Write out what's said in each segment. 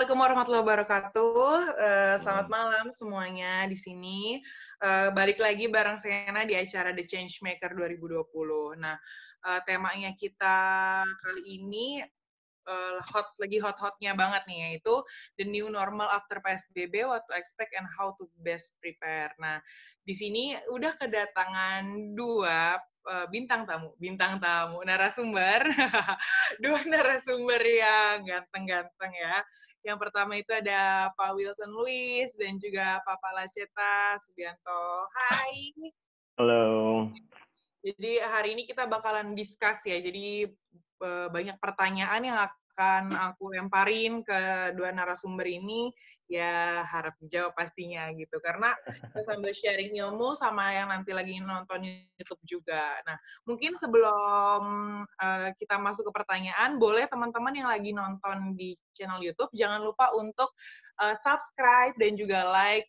Assalamualaikum warahmatullahi wabarakatuh. Selamat malam semuanya di sini. Balik lagi bareng Sena di acara The Changemaker 2020. Nah, temanya kita kali ini lagi hot-hotnya banget nih, yaitu the new normal after PSBB, what to expect and how to best prepare. Nah, di sini udah kedatangan dua bintang tamu narasumber, dua narasumber yang ganteng-ganteng ya. Yang pertama itu ada Pak Wilson Luis dan juga Pak Palaceta Subianto. Hai. Halo. Jadi hari ini kita bakalan discuss ya. Jadi banyak pertanyaan yang akan aku lemparin ke dua narasumber ini. Ya harap dijawab pastinya gitu. Karena kita sambil sharing ilmu sama yang nanti lagi nonton YouTube juga. Nah, mungkin sebelum kita masuk ke pertanyaan, boleh teman-teman yang lagi nonton di channel YouTube, jangan lupa untuk subscribe dan juga like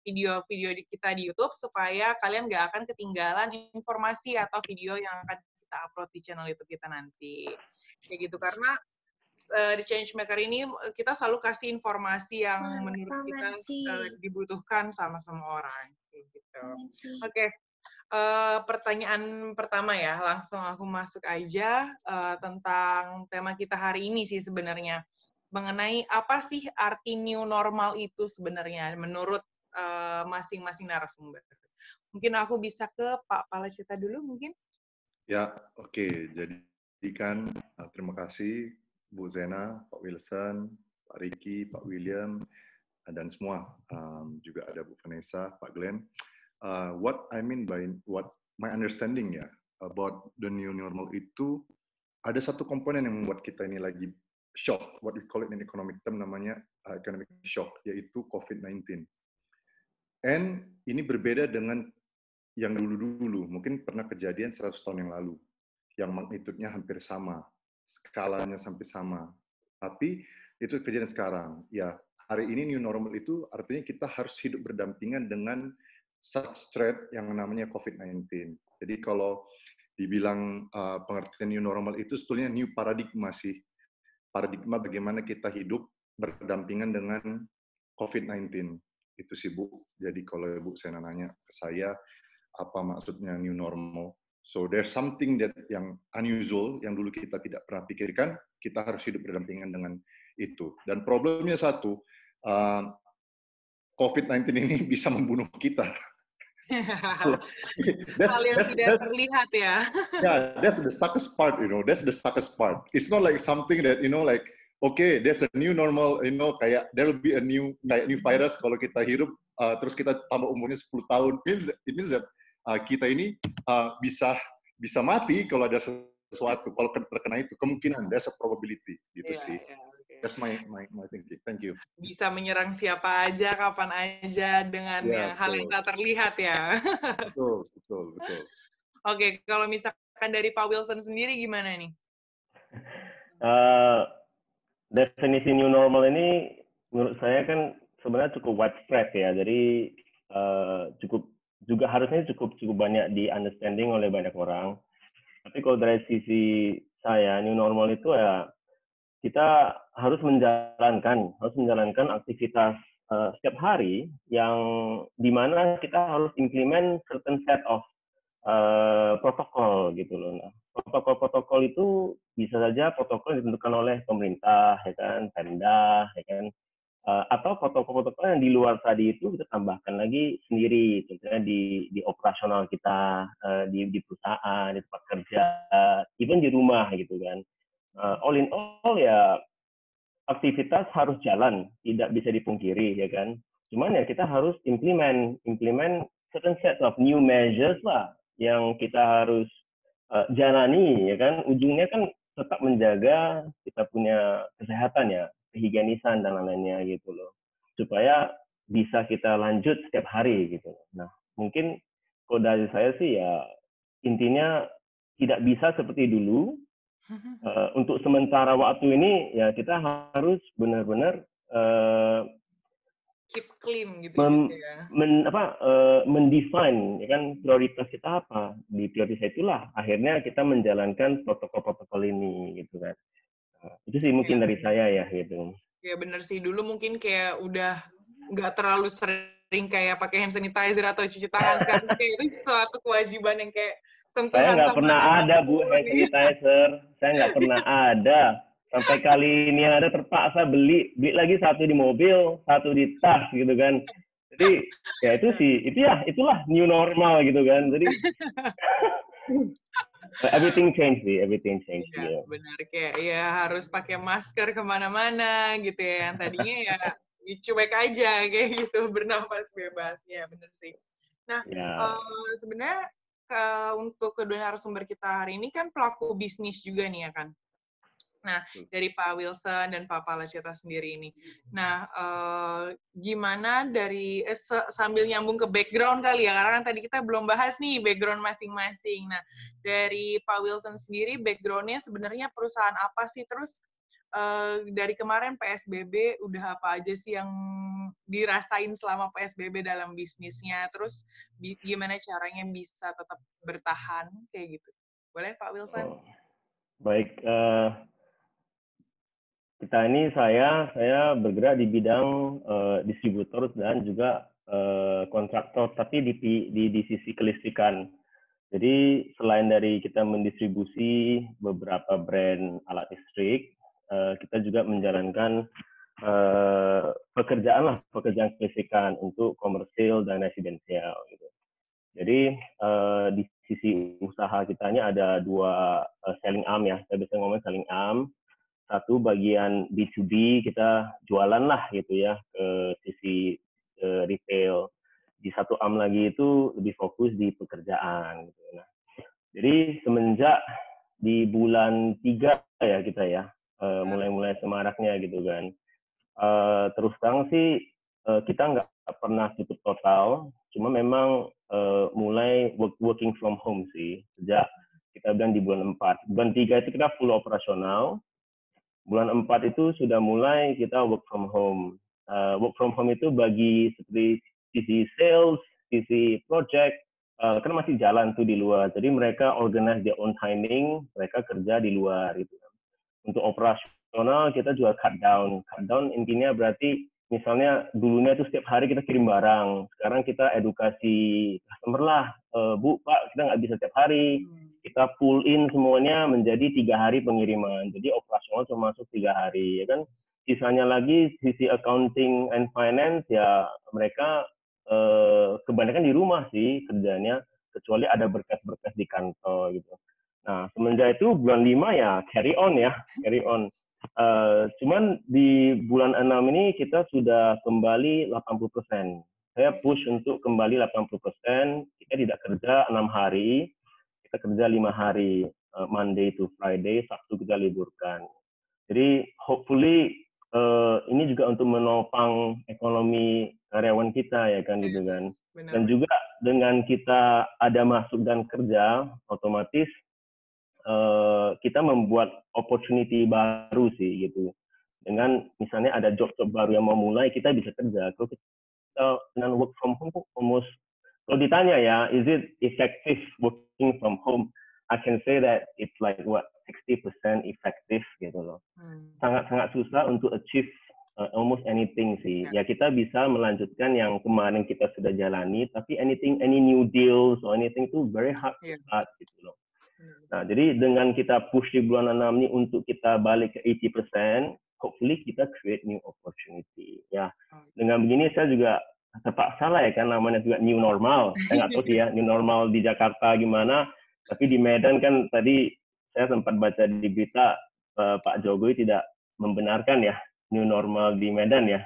video-video kita di YouTube supaya kalian nggak akan ketinggalan informasi atau video yang akan kita upload di channel YouTube kita nanti. Kayak gitu, karena di Changemaker ini kita selalu kasih informasi yang menurut kita dibutuhkan sama semua orang. Kayak gitu. Oke. Pertanyaan pertama ya, langsung aku masuk aja tentang tema kita hari ini sih sebenarnya. Mengenai apa sih arti new normal itu sebenarnya menurut masing-masing narasumber. Mungkin aku bisa ke Pak Palaceta dulu mungkin. Ya, oke. Jadi kan terima kasih Bu Zena, Pak Wilson, Pak Ricky, Pak William, dan semua. Juga ada Bu Vanessa, Pak Glenn. What I mean by what my understanding ya about the new normal itu ada satu komponen yang membuat kita ini lagi shock. What we call it in economic term namanya economic shock, yaitu COVID-19. And ini berbeda dengan yang dulu-dulu, mungkin pernah kejadian 100 tahun yang lalu, yang magnitudenya hampir sama, skalanya sampai sama. Tapi itu kejadian sekarang. Ya, hari ini new normal itu artinya kita harus hidup berdampingan dengan such threat yang namanya COVID-19. Jadi kalau dibilang pengertian new normal itu sebetulnya new paradigma sih. Paradigma bagaimana kita hidup berdampingan dengan COVID-19. Itu sih Bu. Jadi kalau Bu saya nanya ke saya, apa maksudnya new normal? So there's something that yang unusual, yang dulu kita tidak pernah pikirkan, kita harus hidup berdampingan dengan itu. Dan problemnya satu, COVID-19 ini bisa membunuh kita. Hal yang tidak terlihat ya. Yeah, that's the suckest part, you know. That's the suckest part. It's not like something that, you know, like, okay, there's a new normal, you know, kayak there will be a new virus kalau kita hidup, terus kita tambah umurnya 10 tahun. It means that kita ini bisa mati kalau ada sesuatu, kalau terkena itu. Kemungkinan, there's a probability, gitu sih. Okay. That's my thinking. Thank you. Bisa menyerang siapa aja, kapan aja, dengan hal yang tak terlihat ya. Betul. Oke, kalau misalkan dari Pak Wilson sendiri gimana nih? Definisi new normal ini menurut saya kan sebenarnya cukup widespread ya. Jadi harusnya cukup banyak di understanding oleh banyak orang. Tapi kalau dari sisi saya, new normal itu ya kita harus menjalankan aktivitas setiap hari yang dimana kita harus implement certain set of protokol gitu loh. Nah, protokol itu bisa saja protokol yang ditentukan oleh pemerintah, ya kan, Pemda, ya kan, atau protokol-protokol yang di luar tadi itu kita tambahkan lagi sendiri, contohnya di operasional kita, di perusahaan, di tempat kerja, even di rumah gitu kan. All in all ya aktivitas harus jalan, tidak bisa dipungkiri ya kan. Cuman ya kita harus implement certain set of new measures lah yang kita harus jalani ya kan. Ujungnya kan tetap menjaga kita punya kesehatan ya, kehigienisan dan lain-lainnya gitu loh. Supaya bisa kita lanjut setiap hari gitu. Nah, mungkin kalau dari saya sih ya intinya tidak bisa seperti dulu. Untuk sementara waktu ini ya kita harus benar-benar keep clean gitu ya. Mendefine ya kan prioritas kita apa. Di prioritas itulah akhirnya kita menjalankan protokol-protokol ini gitu kan. Itu sih mungkin dari saya ya gitu. Ya bener sih, dulu mungkin kayak udah nggak terlalu sering kayak pakai hand sanitizer atau cuci tangan. Sekarang kayak itu suatu kewajiban yang kayak Saya sentuhan nggak sama pernah ada, Bu, siapapun. hand sanitizer. Saya nggak pernah ada. Sampai kali ini ada terpaksa beli lagi satu di mobil, satu di tas gitu kan. Jadi ya itu sih, itulah new normal gitu kan. Jadi everything change sih, everything change Iya, gitu. benar. Kayak ya harus pakai masker kemana-mana gitu ya. Yang tadinya ya cuek aja kayak gitu, bernafas bebas. Ya, benar sih. Nah, Ya, sebenarnya untuk kedua narasumber kita hari ini kan pelaku bisnis juga nih ya kan. Nah, dari Pak Wilson dan Pak Palaceta sendiri ini. Nah, gimana dari sambil nyambung ke background kali ya, karena kan tadi kita belum bahas nih background masing-masing. Nah, dari Pak Wilson sendiri background-nya sebenarnya perusahaan apa sih? Terus dari kemarin PSBB udah apa aja sih yang dirasain selama PSBB dalam bisnisnya? Terus gimana caranya bisa tetap bertahan kayak gitu? Boleh Pak Wilson? oh, baik. Saya bergerak di bidang distributor dan juga kontraktor, tapi di sisi kelistrikan. Jadi selain dari kita mendistribusi beberapa brand alat listrik, kita juga menjalankan pekerjaan kelistrikan untuk komersil dan residensial. Gitu. Jadi di sisi usaha kita ini ada dua selling arm ya. Saya bisa ngomong selling arm. Satu bagian B2B kita jualan lah gitu ya ke sisi retail. Di satu arm lagi itu lebih fokus di pekerjaan. Gitu. Nah, jadi semenjak di bulan 3 ya kita ya, mulai semaraknya gitu kan. Terus terang sih kita nggak pernah tutup total, cuma memang mulai working from home sih sejak kita bilang di bulan 4. Bulan 3 itu kita full operasional, bulan 4 itu sudah mulai kita work from home. Work from home itu bagi seperti sisi sales, sisi project, kan masih jalan tuh di luar. Jadi mereka organize their own timing, mereka kerja di luar gitu. Untuk operasional kita juga cut down. Cut down intinya berarti misalnya dulunya itu setiap hari kita kirim barang. Sekarang kita edukasi customer lah, Bu, Pak, kita nggak bisa setiap hari. Kita pull in semuanya menjadi 3 hari pengiriman. Jadi operasional cuma masuk 3 hari, ya kan? Sisanya lagi sisi accounting and finance ya mereka kebanyakan di rumah sih kerjanya, kecuali ada berkas-berkas di kantor gitu. Nah, semenjak itu bulan 5 ya carry on ya, carry on. Cuman di bulan 6 ini kita sudah kembali 80%. Saya push untuk kembali 80%. Kita tidak kerja 6 hari, kita kerja 5 hari, Monday to Friday, Sabtu kita liburkan. Jadi hopefully ini juga untuk menopang ekonomi karyawan kita ya kan gitu kan. Dan juga dengan kita ada masuk dan kerja, otomatis kita membuat opportunity baru sih gitu. Dengan misalnya ada job-job baru yang mau mulai, kita bisa kerja. Kalau kita dengan work from home almost, kalau ditanya ya, is it effective working from home? I can say that it's like what 60% effective gitu loh. Sangat-sangat susah untuk achieve almost anything sih. Ya kita bisa melanjutkan yang kemarin kita sudah jalani, tapi any new deals or anything itu very hard to start gitu loh. Nah, jadi dengan kita push di bulan 6 ini untuk kita balik ke 80%, hopefully kita create new opportunity. Ya, dengan begini saya juga terpaksa lah ya kan namanya juga new normal. Saya nggak tahu sih ya new normal di Jakarta gimana, tapi di Medan kan tadi saya sempat baca di berita Pak Jokowi tidak membenarkan ya new normal di Medan ya.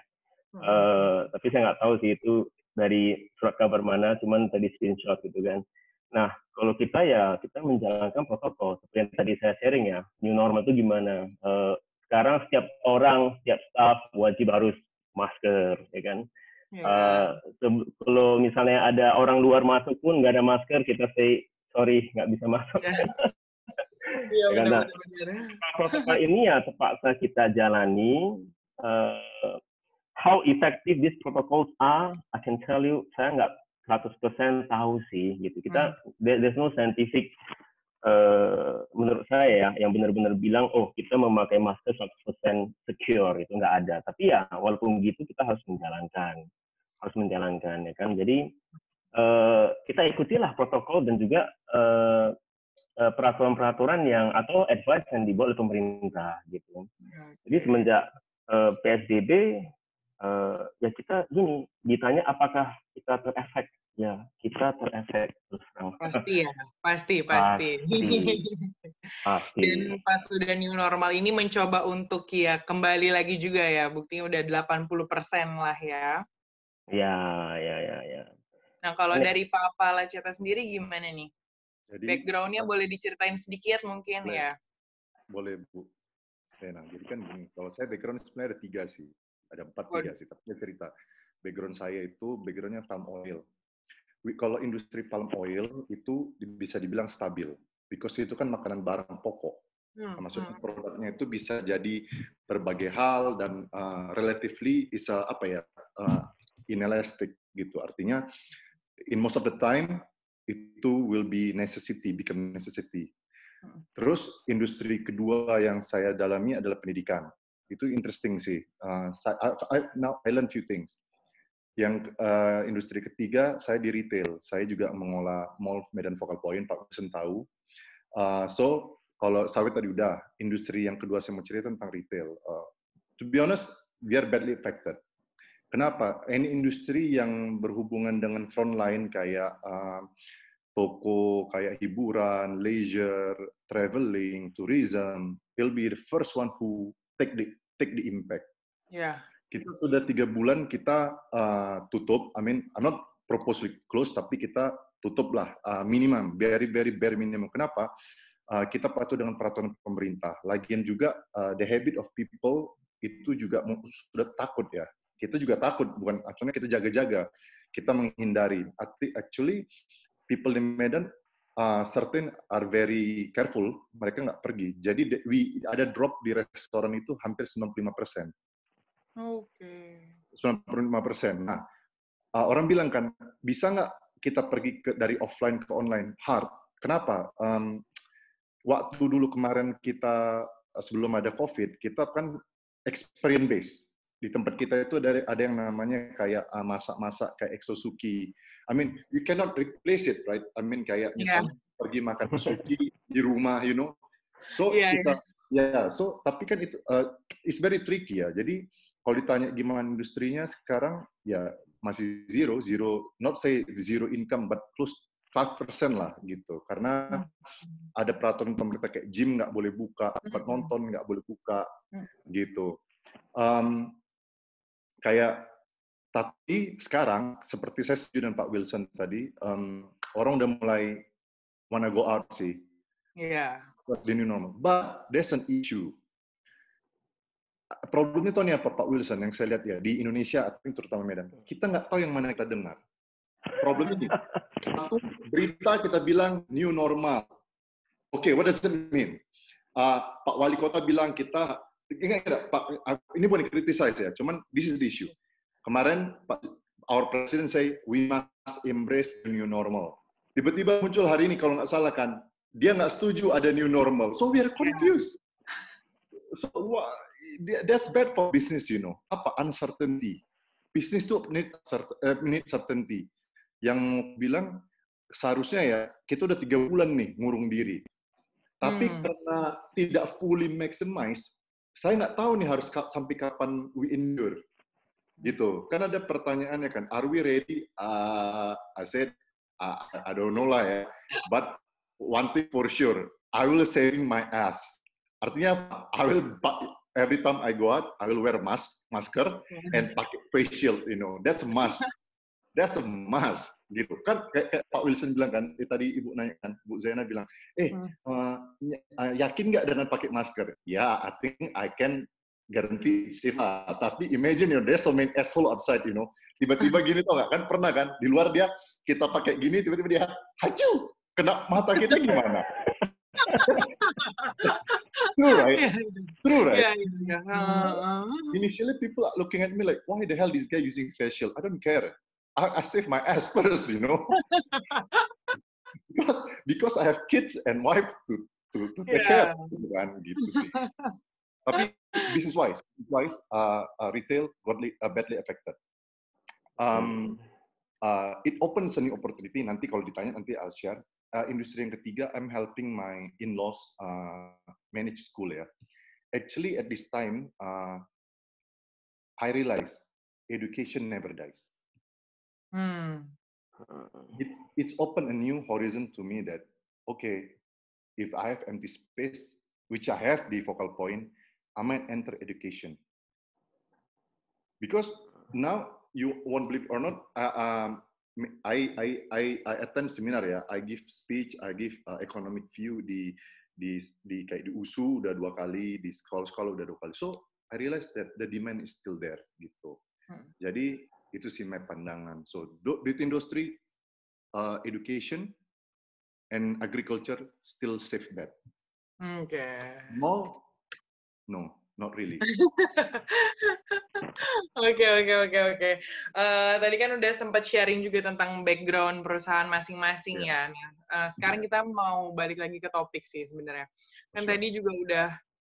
Tapi saya nggak tahu sih itu dari surat kabar mana, cuman tadi screenshot gitu kan. Nah, kalau kita ya kita menjalankan protokol seperti yang tadi saya sharing ya. New normal itu gimana? Sekarang setiap orang, setiap staff wajib harus masker, ya kan? Kalau misalnya ada orang luar masuk pun nggak ada masker, kita say sorry nggak bisa masuk. Iya benar-benar. Protokol ini ya terpaksa kita jalani. How effective these protocols are, I can tell you, saya nggak 100% tahu sih gitu. Kita there's no scientific menurut saya yang benar-benar bilang, oh kita memakai masker 100% secure, itu nggak ada. Tapi ya walaupun begitu kita harus menjalankan ya kan. Jadi kita ikutilah protokol dan juga peraturan-peraturan yang atau advice yang dibuat oleh pemerintah gitu. Jadi semenjak PSBB ya kita gini, ditanya apakah kita terefek, ya kita terefek terus terang. Pasti ya, pasti. Pasti. Dan pas sudah new normal ini mencoba untuk ya kembali lagi juga ya, buktinya udah 80% lah ya. Ya. Nah kalau dari Pak Palaceta sendiri gimana nih? Jadi, background-nya boleh diceritain sedikit mungkin ya? Boleh Bu Sena. Jadi kan gini, kalau saya background sebenarnya ada 3 sih. Ada 4 sih, tapi saya cerita. Background saya itu background-nya palm oil. Kalau industri palm oil itu bisa dibilang stabil, because itu kan makanan barang pokok. Maksudnya produknya itu bisa jadi berbagai hal dan relatively bisa inelastic gitu. Artinya in most of the time itu will be become necessity. Terus industri kedua yang saya dalami adalah pendidikan. Itu interesting sih. Now I learn few things. Yang industri ketiga, saya di retail. Saya juga mengolah mall Medan Focal Point, Pak Wilson tahu. So, kalau sawit tadi udah, industri yang kedua saya mau cerita tentang retail. To be honest, we are badly affected. Kenapa? Ini industri yang berhubungan dengan frontline kayak toko, kayak hiburan, leisure, traveling, tourism, will be the first one who take the impact. Yeah. Kita sudah 3 bulan kita tutup. I mean, I'm not proposing close, tapi kita tutup lah minimum, very bare minimum. Kenapa? Kita patuh dengan peraturan pemerintah. Lagian juga the habit of people itu juga sudah takut ya. Kita juga takut, bukan actually kita jaga-jaga, kita menghindari. Actually, people in Medan certain are very careful, mereka nggak pergi. Jadi ada drop di restoran itu hampir 95%. Oke. 95%. Nah, orang bilang kan, bisa nggak kita pergi dari offline ke online? Hard. Kenapa? Waktu dulu kemarin kita, sebelum ada COVID, kita kan experience based. Di tempat kita itu ada yang namanya kayak masak-masak, kayak exosuki. I mean, you cannot replace it, right? I mean, kayak misalnya pergi makan suki di rumah, you know. So, so tapi kan itu, it's very tricky ya. Jadi, kalau ditanya gimana industrinya sekarang, ya masih zero, not say zero income, but close 5% lah gitu. Karena ada peraturan pemerintah kayak gym nggak boleh buka, tempat nonton nggak boleh buka, gitu. Tapi sekarang, seperti saya setuju dengan Pak Wilson tadi, orang udah mulai wanna go out sih. Iya. The new normal. But there's an issue. Problemnya tuh nih apa Pak Wilson yang saya lihat ya di Indonesia, terutama Medan, kita nggak tahu yang mana kita dengar. Problemnya ini, satu berita kita bilang new normal. Oke, what does it mean? Pak Wali Kota bilang kita, Pak, ini bukan criticize ya, cuman this is the issue. Kemarin our president say we must embrace the new normal. Tiba-tiba muncul hari ini kalau nggak salah kan, dia nggak setuju ada new normal, so we are confused. So that's bad for business, you know. Apa uncertainty? Business tuh need certainty. Yang bilang seharusnya ya kita udah 3 bulan nih ngurung diri. Tapi karena tidak fully maximize, saya nggak tahu nih harus sampai kapan we endure. Gitu. Kan ada pertanyaannya kan, are we ready? I said, I don't know lah ya. But one thing for sure, I will saving my ass. Artinya, every time I go out, I will wear masker, and pakai face shield, you know. That's a must. That's a must. Gitu. Kan kayak Pak Wilson bilang kan, tadi Ibu nanya kan, Bu Zena bilang, yakin nggak dengan pakai masker? Ya, I think I can guarantee safe. Tapi imagine, you know, there's so many asshole outside, you know. Tiba-tiba gini tuh nggak kan, pernah kan, di luar dia, kita pakai gini, tiba-tiba dia, hacu, kena mata kita gimana? True, right? True, right? Initially, people are looking at me like, why the hell this guy using face shield? I don't care. I save my ass first, you know. because I have kids and wife to take care, kan gitu sih. Tapi business wise, retail badly affected. It opens a new opportunity. Nanti kalau ditanya nanti I'll share. Industri yang ketiga, I'm helping my in-laws manage school ya. Actually at this time, I realize education never dies. It's open a new horizon to me that okay, if I have empty space, which I have the focal point, I might enter education. Because now you won't believe or not, I attend seminar ya, I give speech, I give economic view di kayak di USU udah 2 kali, di sekolah udah 2 kali. So I realize that the demand is still there gitu. Jadi itu sih my pandangan. So beauty industry, education, and agriculture still safe bet. No, not really. Oke. Tadi kan udah sempat sharing juga tentang background perusahaan masing-masing ya. Sekarang kita mau balik lagi ke topik sih sebenarnya. Kan tadi juga udah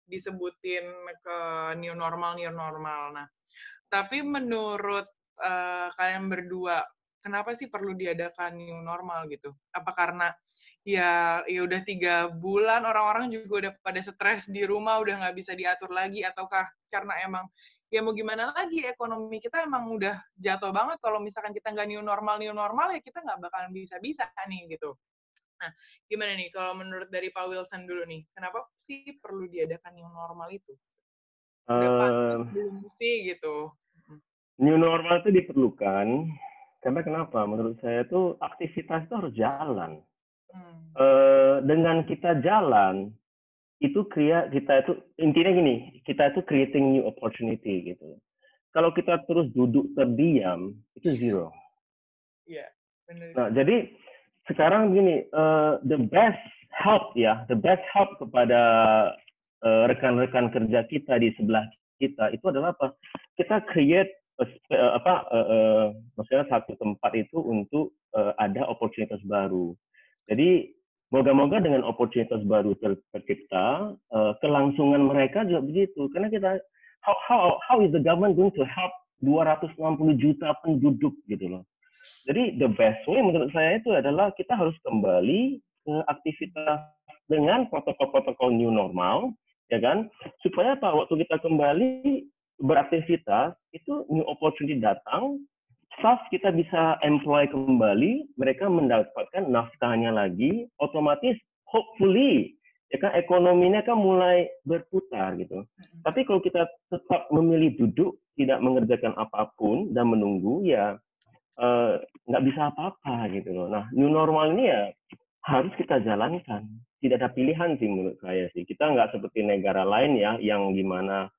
disebutin ke new normal. Nah, tapi menurut kalian berdua, kenapa sih perlu diadakan new normal gitu? Apa karena ya udah 3 bulan orang-orang juga udah pada stres di rumah, udah nggak bisa diatur lagi, ataukah karena emang ya mau gimana lagi, ekonomi kita emang udah jatuh banget, kalau misalkan kita nggak new normal ya kita nggak bakalan bisa nih gitu. Nah, gimana nih kalau menurut dari Pak Wilson dulu nih, kenapa sih perlu diadakan new normal itu? Udah pantas belum sih gitu? New normal itu diperlukan karena kenapa? Menurut saya tuh aktivitas itu harus jalan. Dengan kita jalan, itu kita itu intinya gini, kita itu creating new opportunity gitu. Kalau kita terus duduk terdiam, itu zero. Iya, benar. Nah, jadi sekarang gini, the best help kepada rekan-rekan kerja kita di sebelah kita itu adalah apa? Kita create maksudnya satu tempat itu untuk ada opportunitas baru. Jadi moga-moga dengan opportunitas baru tercipta, kelangsungan mereka juga begitu. Karena kita how is the government going to help 260 juta penduduk gitu loh. Jadi the best way menurut saya itu adalah kita harus kembali ke aktivitas dengan protokol-protokol new normal, ya kan? Supaya apa? Waktu kita kembali beraktivitas, itu new opportunity datang, staff kita bisa employ kembali, mereka mendapatkan nafkahnya lagi, otomatis hopefully ya kan ekonominya kan mulai berputar gitu. Tapi kalau kita tetap memilih duduk, tidak mengerjakan apapun dan menunggu, ya nggak bisa apa-apa gitu loh. Nah, new normal ini ya harus kita jalankan. Tidak ada pilihan sih menurut saya sih. Kita nggak seperti negara lain ya, yang gimana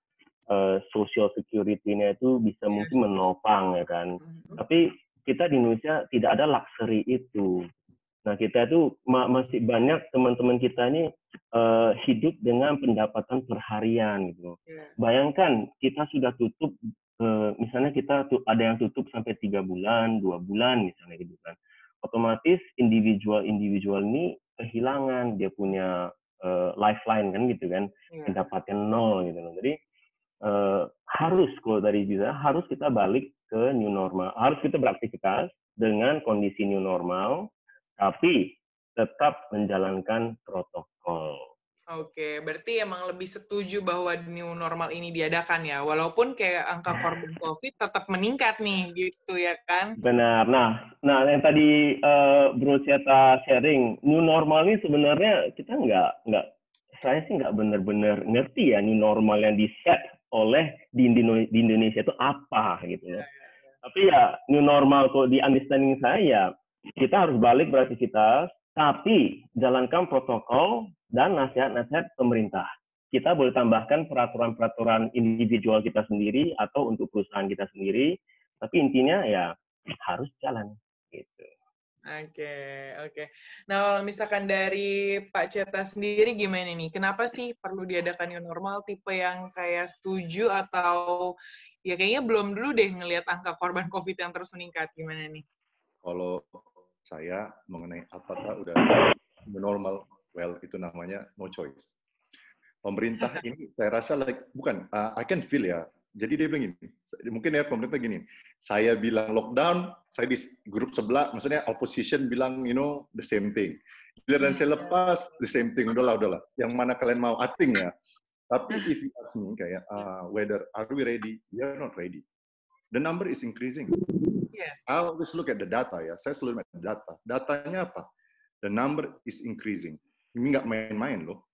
social security-nya itu bisa mungkin menopang ya kan. Tapi kita di Indonesia tidak ada luxury itu. Nah, kita itu masih banyak teman-teman kita ini hidup dengan pendapatan per harian gitu. Bayangkan kita sudah tutup, misalnya kita ada yang tutup sampai 3 bulan, 2 bulan misalnya gitu kan. Otomatis individual ini kehilangan dia punya lifeline kan gitu kan, pendapatan 0 gitu loh. Jadi harus kalau dari bisa harus kita balik ke new normal, harus kita beraktivitas dengan kondisi new normal, tapi tetap menjalankan protokol. Oke, berarti emang lebih setuju bahwa new normal ini diadakan ya, walaupun kayak angka korban COVID tetap meningkat nih, gitu ya kan? Benar. Nah yang tadi Bro Ciata sharing, new normal ini sebenarnya kita saya sih nggak benar-benar ngerti ya new normal yang di-set oleh di Indonesia itu apa gitu loh. Tapi ya new normal kok di understanding saya, kita harus balik beraktivitas, tapi jalankan protokol dan nasihat-nasihat pemerintah. Kita boleh tambahkan peraturan-peraturan individual kita sendiri atau untuk perusahaan kita sendiri, tapi intinya ya harus jalan gitu. Oke. Nah, kalau misalkan dari Pak Ceta sendiri gimana nih? Kenapa sih perlu diadakan new normal? Tipe yang kayak setuju atau ya kayaknya belum dulu deh ngelihat angka korban COVID yang terus meningkat, gimana nih? Kalau saya mengenai apakah udah normal. Well, itu namanya no choice. Pemerintah ini saya rasa bukan, I can feel ya. Jadi dia bilang gini, mungkin ya pemerintah gini, saya bilang lockdown, saya di grup sebelah, maksudnya opposition bilang, the same thing. Dan saya lepas, the same thing, udahlah. Yang mana kalian mau, ating ya. Tapi if you ask me, kayak, whether are we ready? We are not ready. The number is increasing. Yes. I'll always look at the data ya. Saya selalu lihat data. Datanya apa? The number is increasing. Ini nggak main-main loh.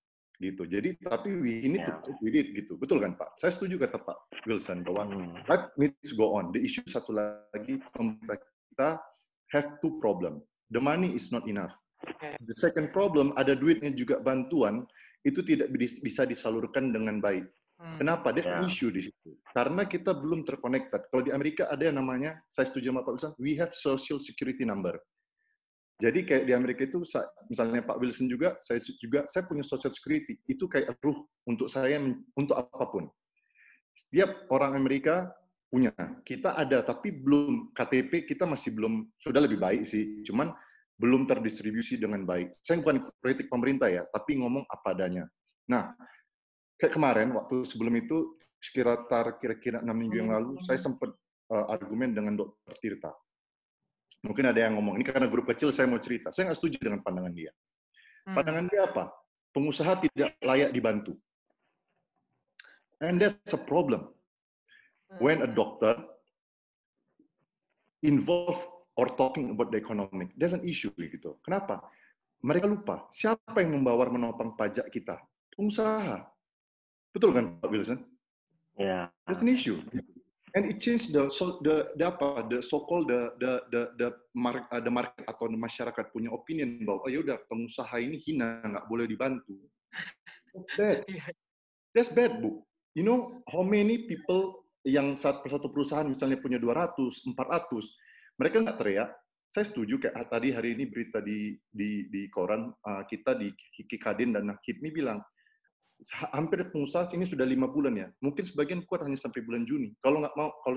Gitu. Jadi tapi we need to cope with it gitu. Betul kan Pak? Saya setuju kata Pak Wilson bahwa life needs to go on. The issue satu lagi, kita have two problem. The money is not enough. The second problem, ada duitnya juga bantuan itu tidak bisa disalurkan dengan baik. Kenapa? There's an issue di situ. Karena kita belum terconnected. Kalau di Amerika ada yang namanya, saya setuju sama Pak Wilson, we have social security number. Jadi kayak di Amerika itu, misalnya Pak Wilson juga, saya punya social security. Itu kayak ruh untuk saya, untuk apapun. Setiap orang Amerika punya. Kita ada, tapi belum, KTP kita masih belum, sudah lebih baik sih. Cuman belum terdistribusi dengan baik. Saya bukan kritik pemerintah ya, tapi ngomong apa adanya. Nah, kayak kemarin, waktu sebelum itu, kira-kira 6 minggu yang lalu, saya sempat argumen dengan Dr. Tirta. Mungkin ada yang ngomong, ini karena grup kecil saya mau cerita. Saya nggak setuju dengan pandangan dia. Pandangan dia apa? Pengusaha tidak layak dibantu. And that's a problem. When a doctor involved or talking about the economic, there's an issue gitu. Kenapa? Mereka lupa, siapa yang membawa menopang pajak kita? Pengusaha. Betul kan Pak Wilson? Yeah. There's an issue. And it changed the so-called market atau masyarakat punya opinion bahwa ya udah pengusaha ini hina, nggak boleh dibantu. That's bad, Bu. You know how many people yang satu perusahaan misalnya punya 200, 400, mereka nggak teriak. Saya setuju kayak tadi hari ini berita di koran kita di Kadin dan Hipmi bilang hampir pengusaha ini sudah 5 bulan ya. Mungkin sebagian kuat hanya sampai bulan Juni. Kalau nggak mau, kalau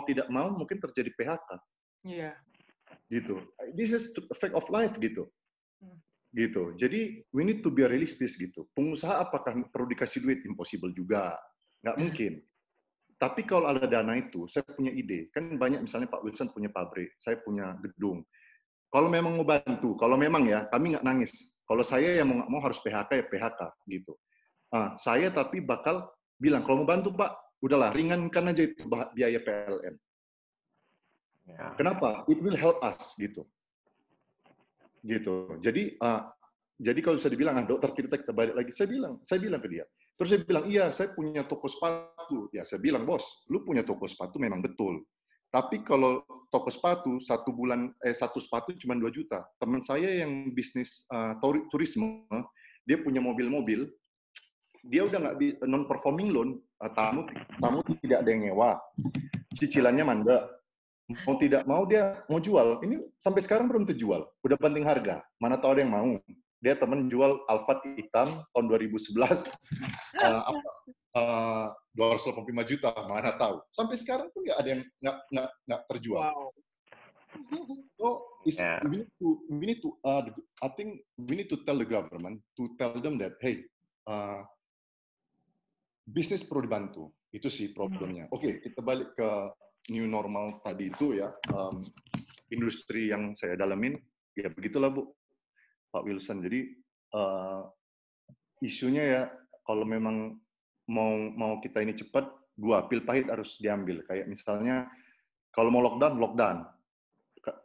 tidak mau, mungkin terjadi PHK. Iya. Gitu. This is a fact of life gitu. Gitu. Jadi we need to be realistis gitu. Pengusaha apakah perlu dikasih duit? Impossible juga. Nggak mungkin. Tapi kalau ada dana itu, saya punya ide. Kan banyak misalnya Pak Wilson punya pabrik, saya punya gedung. Kalau memang mau bantu, kalau memang ya, kami nggak nangis. Kalau saya yang mau harus PHK ya PHK gitu. Saya tapi bakal bilang, kalau mau bantu Pak, udahlah ringankan aja itu biaya PLN. Ya. Kenapa? It will help us gitu. Gitu. Jadi kalau bisa dibilang, dokter Tirta kita balik lagi, saya bilang ke dia. Terus saya bilang, iya saya punya toko sepatu. Ya saya bilang, bos, lu punya toko sepatu memang betul. Tapi kalau toko sepatu, satu sepatu cuma 2 juta. Teman saya yang bisnis turisme, dia punya mobil-mobil, dia udah nggak non-performing loan, tamu tidak ada yang nyewa, cicilannya mandek, mau tidak mau dia mau jual, ini sampai sekarang belum terjual, udah banting harga, mana tahu ada yang mau. Dia temen jual Alphard hitam tahun 2011, 285 juta, mana tahu. Sampai sekarang tuh nggak ada yang nggak terjual. Wow. So we need to I think we need to tell the government, to tell them that hey, bisnis perlu dibantu, itu sih problemnya. Oke, kita balik ke new normal tadi itu ya, industri yang saya dalamin, ya begitulah Bu, Pak Wilson. Jadi isunya ya, kalau memang mau kita ini cepat, 2 pil pahit harus diambil. Kayak misalnya kalau mau lockdown,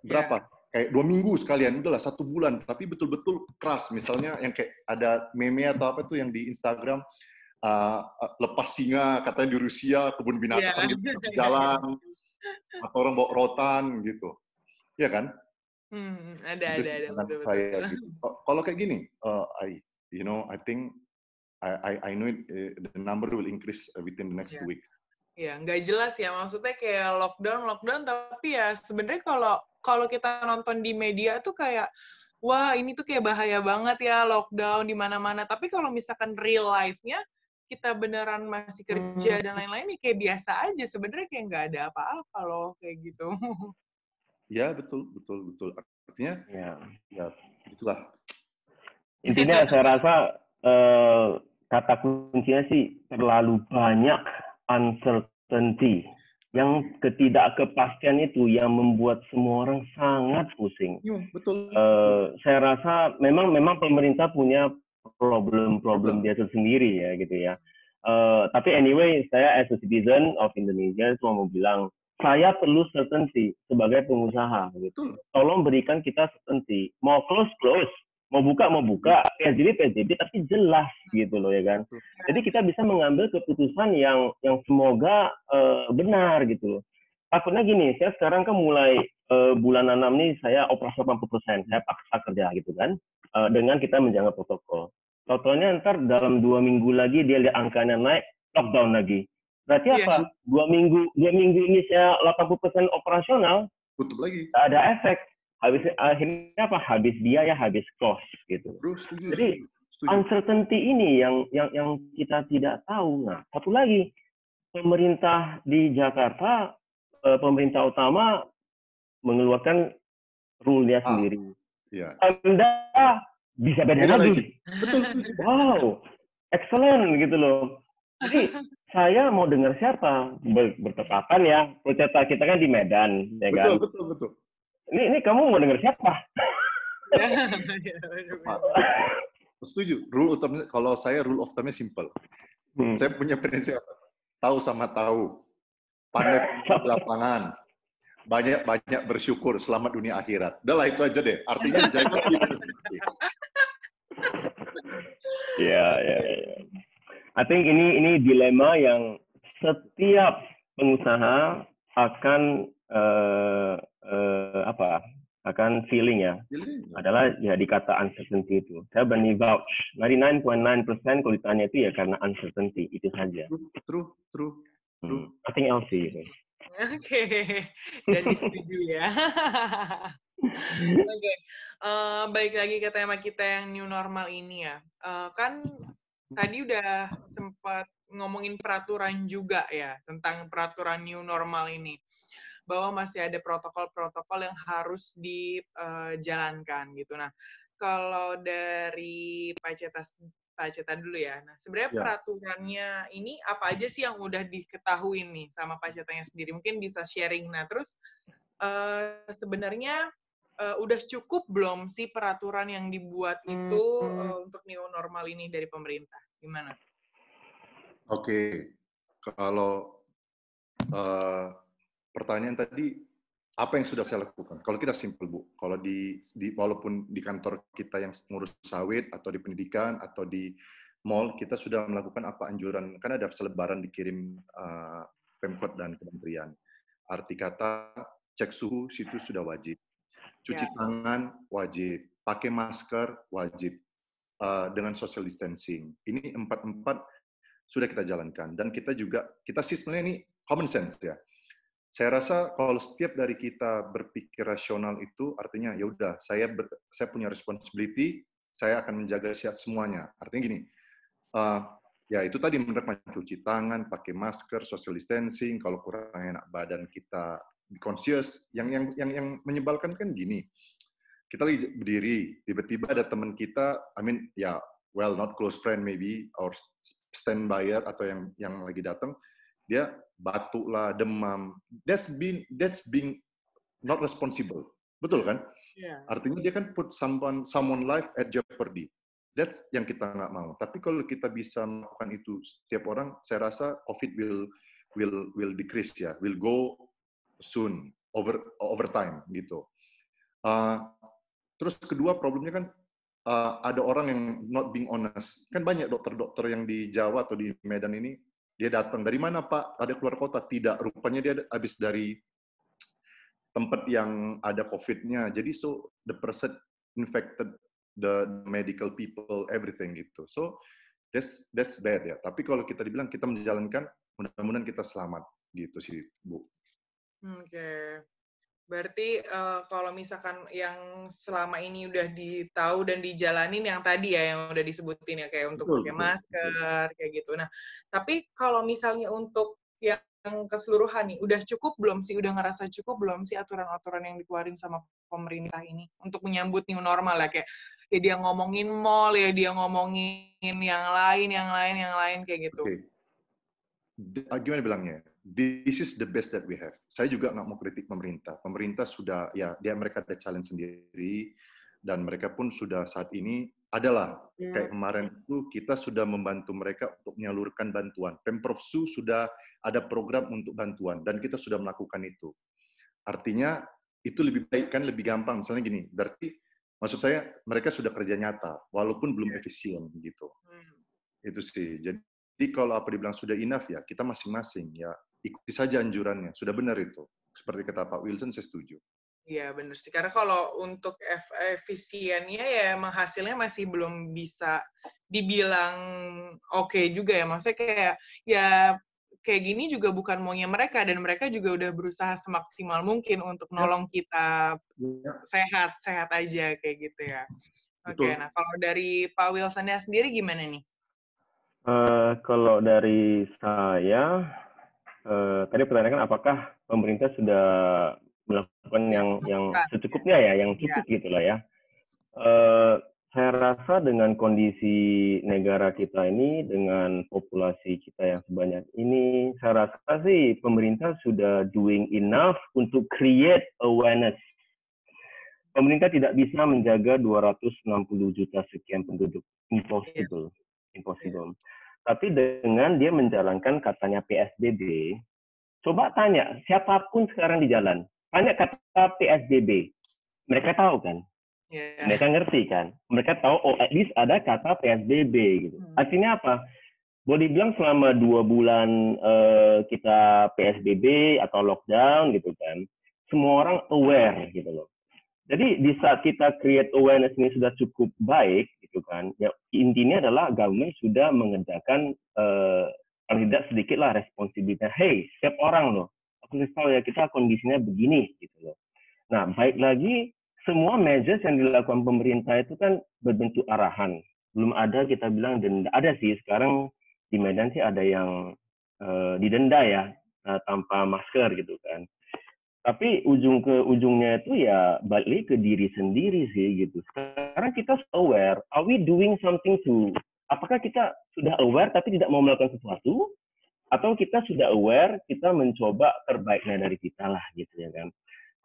berapa? Kayak 2 minggu sekalian, udahlah 1 bulan, tapi betul-betul keras. Misalnya yang kayak ada meme atau apa tuh yang di Instagram, lepas singa katanya di Rusia, kebun binatang gitu, di jalan, atau orang bawa rotan gitu, ya kan? Ada betul. Gitu. Kalau kayak gini, I think I know the number will increase within the next 2 weeks. Ya, nggak jelas ya, maksudnya kayak lockdown, tapi ya sebenarnya kalau kita nonton di media tuh kayak, wah ini tuh kayak bahaya banget ya lockdown di mana-mana. Tapi kalau misalkan real life-nya, kita beneran masih kerja dan lain-lain, kayak biasa aja. Sebenarnya kayak nggak ada apa-apa loh, kayak gitu. Ya, betul. Artinya, ya itulah. Intinya saya rasa kata kuncinya sih terlalu banyak uncertainty. Yang ketidakkepastian itu yang membuat semua orang sangat pusing. Betul. Saya rasa memang pemerintah punya problem dia sendiri ya gitu ya. Tapi anyway, saya as a citizen of Indonesia cuma mau bilang saya perlu certainty sebagai pengusaha gitu. Tolong berikan kita certainty. Mau close, mau buka, PSBB, tapi jelas gitu loh ya kan. Jadi kita bisa mengambil keputusan yang semoga benar gitu loh. Takutnya gini, saya sekarang kan mulai bulan 6 nih saya operasi 80%, saya paksa kerja gitu kan, dengan kita menjaga protokol. Totalnya ntar dalam 2 minggu lagi dia lihat angkanya naik, lockdown lagi. Berarti apa? 2 minggu ini saya 80% operasional, tutup lagi. Tak ada efek. Akhirnya apa? Habis biaya, habis cost gitu. Jadi uncertainty ini yang kita tidak tahu. Nah, satu lagi, pemerintah di Jakarta, pemerintah utama mengeluarkan rule-nya sendiri. Iya. Anda bisa beda lagi. Betul. Wow, excellent gitu loh. Jadi saya mau dengar siapa? Bertepatan ya, percata kita kan di Medan, ya kan? Betul. Ini kamu mau dengar siapa? Setuju. Rule utamanya, kalau saya rule of thumb-nya simple. Saya punya prinsip apa? Tahu sama tahu. Pandai di lapangan. Banyak bersyukur, selamat dunia akhirat. Udahlah itu aja deh. Artinya jaga diri. Ya. I think ini dilema yang setiap pengusaha akan akan feeling ya. Adalah ya dikata uncertainty itu. Saya berani vouch 99.9% kalau ditanya itu ya karena uncertainty itu saja. True. Nothing else sih. Oke. Dan disetujui ya. Oke. Balik lagi ke tema kita yang new normal ini ya. Kan tadi udah sempat ngomongin peraturan juga ya, tentang peraturan new normal ini. Bahwa masih ada protokol-protokol yang harus dijalankan gitu. Nah, kalau dari Pak Ceta dulu ya. Nah, sebenarnya peraturannya ini apa aja sih yang udah diketahui nih sama Pak Cetanya sendiri? Mungkin bisa sharing. Nah, terus sebenarnya udah cukup belum sih peraturan yang dibuat itu untuk new normal ini dari pemerintah? Gimana? Oke. Kalau pertanyaan tadi, apa yang sudah saya lakukan? Kalau kita simpel, Bu. Kalau walaupun di kantor kita yang ngurus sawit, atau di pendidikan, atau di mall, kita sudah melakukan apa anjuran, kan ada selebaran dikirim Pemkot dan kementerian. Arti kata, cek suhu, situ sudah wajib. Cuci tangan, wajib. Pakai masker, wajib. Dengan social distancing. Ini 4 sudah kita jalankan. Dan kita sistemnya ini common sense ya. Saya rasa kalau setiap dari kita berpikir rasional itu artinya ya udah saya punya responsibility, saya akan menjaga semuanya. Artinya gini, ya itu tadi mencuci tangan, pakai masker, social distancing, kalau kurang enak badan kita conscious. Yang menyebalkan kan gini, kita lagi berdiri, tiba-tiba ada teman kita, not close friend maybe, or stand buyer atau yang lagi datang, dia batuk lah, demam. That's being not responsible. Betul kan? Yeah. Artinya dia kan put someone life at jeopardy. That's yang kita nggak mau. Tapi kalau kita bisa melakukan itu setiap orang, saya rasa COVID will decrease ya, will go soon over time gitu. Terus kedua problemnya kan ada orang yang not being honest. Kan banyak dokter-dokter yang di Jawa atau di Medan ini, dia datang, dari mana Pak? Ada keluar kota? Tidak, rupanya dia habis dari tempat yang ada COVID-nya. Jadi the person infected the medical people, everything gitu. So that's bad ya. Tapi kalau kita dibilang kita menjalankan, mudah-mudahan kita selamat gitu sih, Bu. Oke. Berarti kalau misalkan yang selama ini udah ditahu dan dijalanin yang tadi ya, yang udah disebutin ya, kayak untuk pakai masker, kayak gitu. Nah, tapi kalau misalnya untuk yang keseluruhan nih, udah cukup belum sih? Udah ngerasa cukup belum sih aturan-aturan yang dikeluarin sama pemerintah ini untuk menyambut new normal ya, kayak ya dia ngomongin mall, ya dia ngomongin yang lain kayak gitu. Oke. Gimana bilangnya? This is the best that we have. Saya juga nggak mau kritik pemerintah. Pemerintah sudah, ya, mereka ada challenge sendiri, dan mereka pun sudah saat ini adalah kayak kemarin itu kita sudah membantu mereka untuk menyalurkan bantuan. Pemprov Su sudah ada program untuk bantuan dan kita sudah melakukan itu. Artinya itu lebih baik kan, lebih gampang. Misalnya gini, berarti maksud saya mereka sudah kerja nyata walaupun belum efisien gitu. Itu sih. Jadi kalau apa dibilang sudah enough ya, kita masing-masing ya ikuti saja anjurannya. Sudah benar itu. Seperti kata Pak Wilson, saya setuju. Iya, benar sih. Karena kalau untuk efisiennya ya emang hasilnya masih belum bisa dibilang oke juga ya. Maksudnya kayak ya kayak gini juga bukan maunya mereka, dan mereka juga udah berusaha semaksimal mungkin untuk nolong kita sehat aja kayak gitu ya. Oke, nah kalau dari Pak Wilson-nya sendiri gimana nih? Kalau dari saya, tadi pertanyakan apakah pemerintah sudah melakukan yang secukupnya ya, yang cukup gitulah ya. Saya rasa dengan kondisi negara kita ini, dengan populasi kita yang sebanyak ini, saya rasa sih pemerintah sudah doing enough untuk create awareness. Pemerintah tidak bisa menjaga 260 juta sekian penduduk. Impossible. Impossible. Tapi dengan dia menjalankan katanya PSBB, coba tanya siapapun sekarang di jalan, tanya kata PSBB. Mereka tahu kan? Mereka ngerti kan? Mereka tahu, oh at least ada kata PSBB gitu. Artinya apa? Boleh dibilang selama 2 bulan kita PSBB atau lockdown gitu kan, semua orang aware gitu loh. Jadi di saat kita create awareness ini sudah cukup baik gitu kan, ya intinya adalah government sudah mengerjakan paling tidak sedikit lah responsibilitas. Hey, setiap orang loh, aku kasih tahu ya kita kondisinya begini gitu loh. Nah, baik lagi semua measures yang dilakukan pemerintah itu kan berbentuk arahan. Belum ada kita bilang denda. Ada sih sekarang di Medan sih ada yang didenda ya tanpa masker gitu kan. Tapi ujung ke ujungnya itu ya balik ke diri sendiri sih gitu. Sekarang kita aware, are we doing something to, apakah kita sudah aware tapi tidak mau melakukan sesuatu, atau kita sudah aware, kita mencoba terbaiknya dari kita lah gitu ya kan.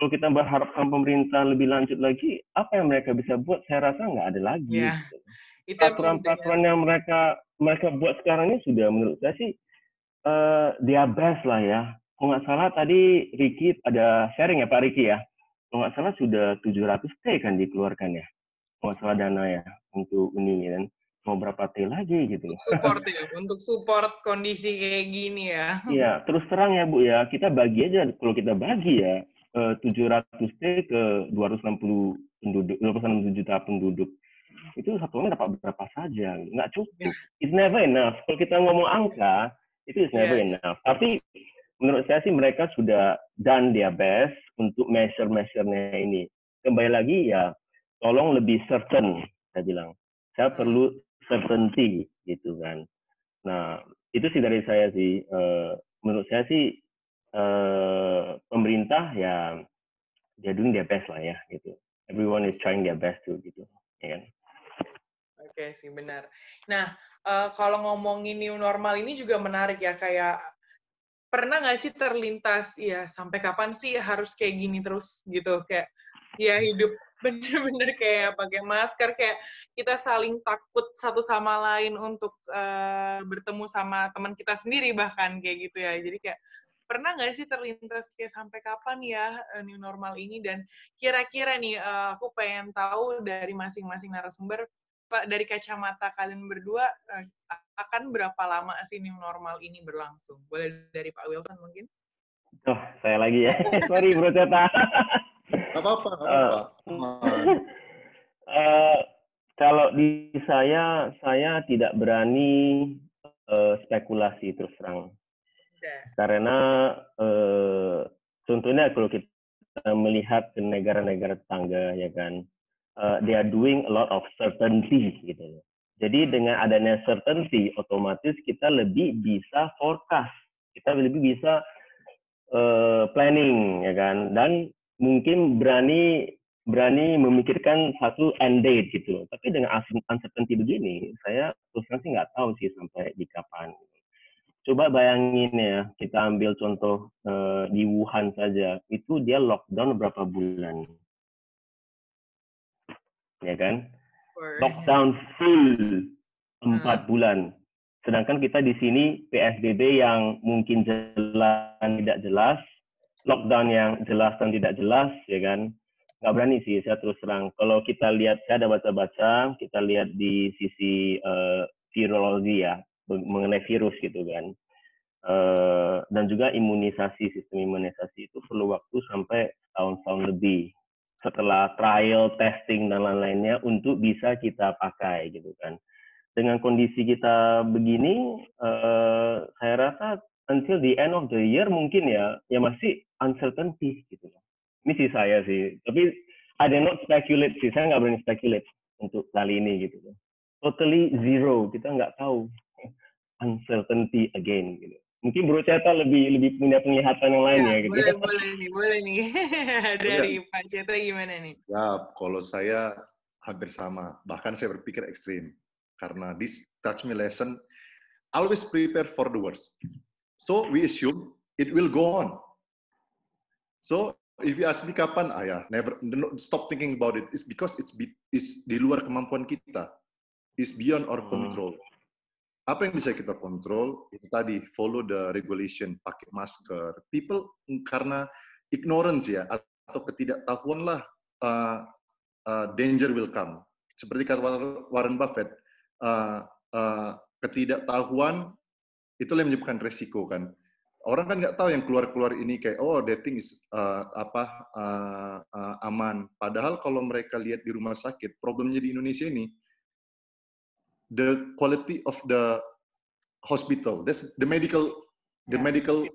Kalau kita berharapkan pemerintah lebih lanjut lagi, apa yang mereka bisa buat, saya rasa nggak ada lagi. Yeah. Gitu. Peraturan-peraturan yang mereka buat sekarang ini sudah menurut saya sih dia best lah ya. Kalau nggak salah tadi Ricky ada sharing ya Pak Ricky ya. Kalau nggak salah sudah 700 T kan dikeluarkan ya. Kalau nggak salah dana ya untuk ini kan. Mau berapa T lagi gitu. Support ya, untuk support kondisi kayak gini ya. Iya, terus terang ya Bu ya, kita bagi aja, kalau kita bagi ya 700 T ke 260 penduduk, 260 juta penduduk. Itu satu orang dapat berapa saja, nggak cukup. It's never enough. Kalau kita ngomong angka, itu is never enough. Tapi menurut saya sih mereka sudah done their best untuk measure-nya ini. Kembali lagi ya, tolong lebih certain, saya bilang. Saya perlu certainty, gitu kan. Nah, itu sih dari saya sih. Menurut saya sih, pemerintah ya, dia doing their best lah ya, gitu. Everyone is trying their best too, gitu. Ya kan? Oke sih, benar. Nah, kalau ngomongin new normal ini juga menarik ya, kayak pernah nggak sih terlintas, ya sampai kapan sih harus kayak gini terus gitu, kayak ya hidup bener-bener kayak pakai masker, kayak kita saling takut satu sama lain untuk bertemu sama teman kita sendiri bahkan kayak gitu ya. Jadi kayak pernah nggak sih terlintas kayak sampai kapan ya new normal ini, dan kira-kira nih aku pengen tahu dari masing-masing narasumber, Pak, dari kacamata kalian berdua, akan berapa lama sih new normal ini berlangsung? Boleh dari Pak Wilson mungkin? Oh, saya lagi ya. Sorry Bro Ceta. Nggak apa-apa. Kalau di saya tidak berani spekulasi terus terang. Karena contohnya kalau kita melihat ke negara-negara tetangga ya kan, they are doing a lot of certainty gitu. Jadi dengan adanya certainty, otomatis kita lebih bisa forecast Kita lebih bisa planning, ya kan, dan mungkin berani memikirkan satu end date gitu. Tapi dengan uncertainty begini, saya terus terang sih nggak tahu sih sampai di kapan. Coba bayangin ya, kita ambil contoh di Wuhan saja, itu dia lockdown berapa bulan, ya kan? Lockdown full 4 bulan. Sedangkan kita di sini PSBB yang mungkin jelas dan tidak jelas, lockdown yang jelas dan tidak jelas, ya kan? Nggak berani sih, saya terus terang. Kalau kita lihat, saya ada baca-baca, kita lihat di sisi virologi ya, mengenai virus gitu kan. Dan juga sistem imunisasi itu perlu waktu sampai tahun-tahun lebih setelah trial, testing, dan lain-lainnya untuk bisa kita pakai gitu kan. Dengan kondisi kita begini, saya rasa until the end of the year mungkin ya masih uncertainty gitu. Ini sih saya sih. Tapi I did not speculate sih. Saya nggak berani speculate untuk kali ini gitu. Totally zero. Kita nggak tahu. Uncertainty again gitu. Mungkin Bro Ceta lebih punya penglihatan yang lain ya gitu. Boleh nih. Dari Pak Ceta gimana nih? Ya, kalau saya hampir sama. Bahkan saya berpikir ekstrim. Karena this touch me lesson, always prepare for the worst. So we assume it will go on. So if you ask me kapan, never stop thinking about it. It's because it's di luar kemampuan kita. It's beyond our control. Apa yang bisa kita kontrol itu tadi, follow the regulation, pakai masker. People karena ignorance ya atau ketidaktahuan lah, danger will come. Seperti kata Warren Buffett, ketidaktahuan itulah yang menyebabkan resiko kan. Orang kan nggak tahu yang keluar ini kayak that thing is aman. Padahal kalau mereka lihat di rumah sakit, problemnya di Indonesia ini, the quality of the hospital, that's the medical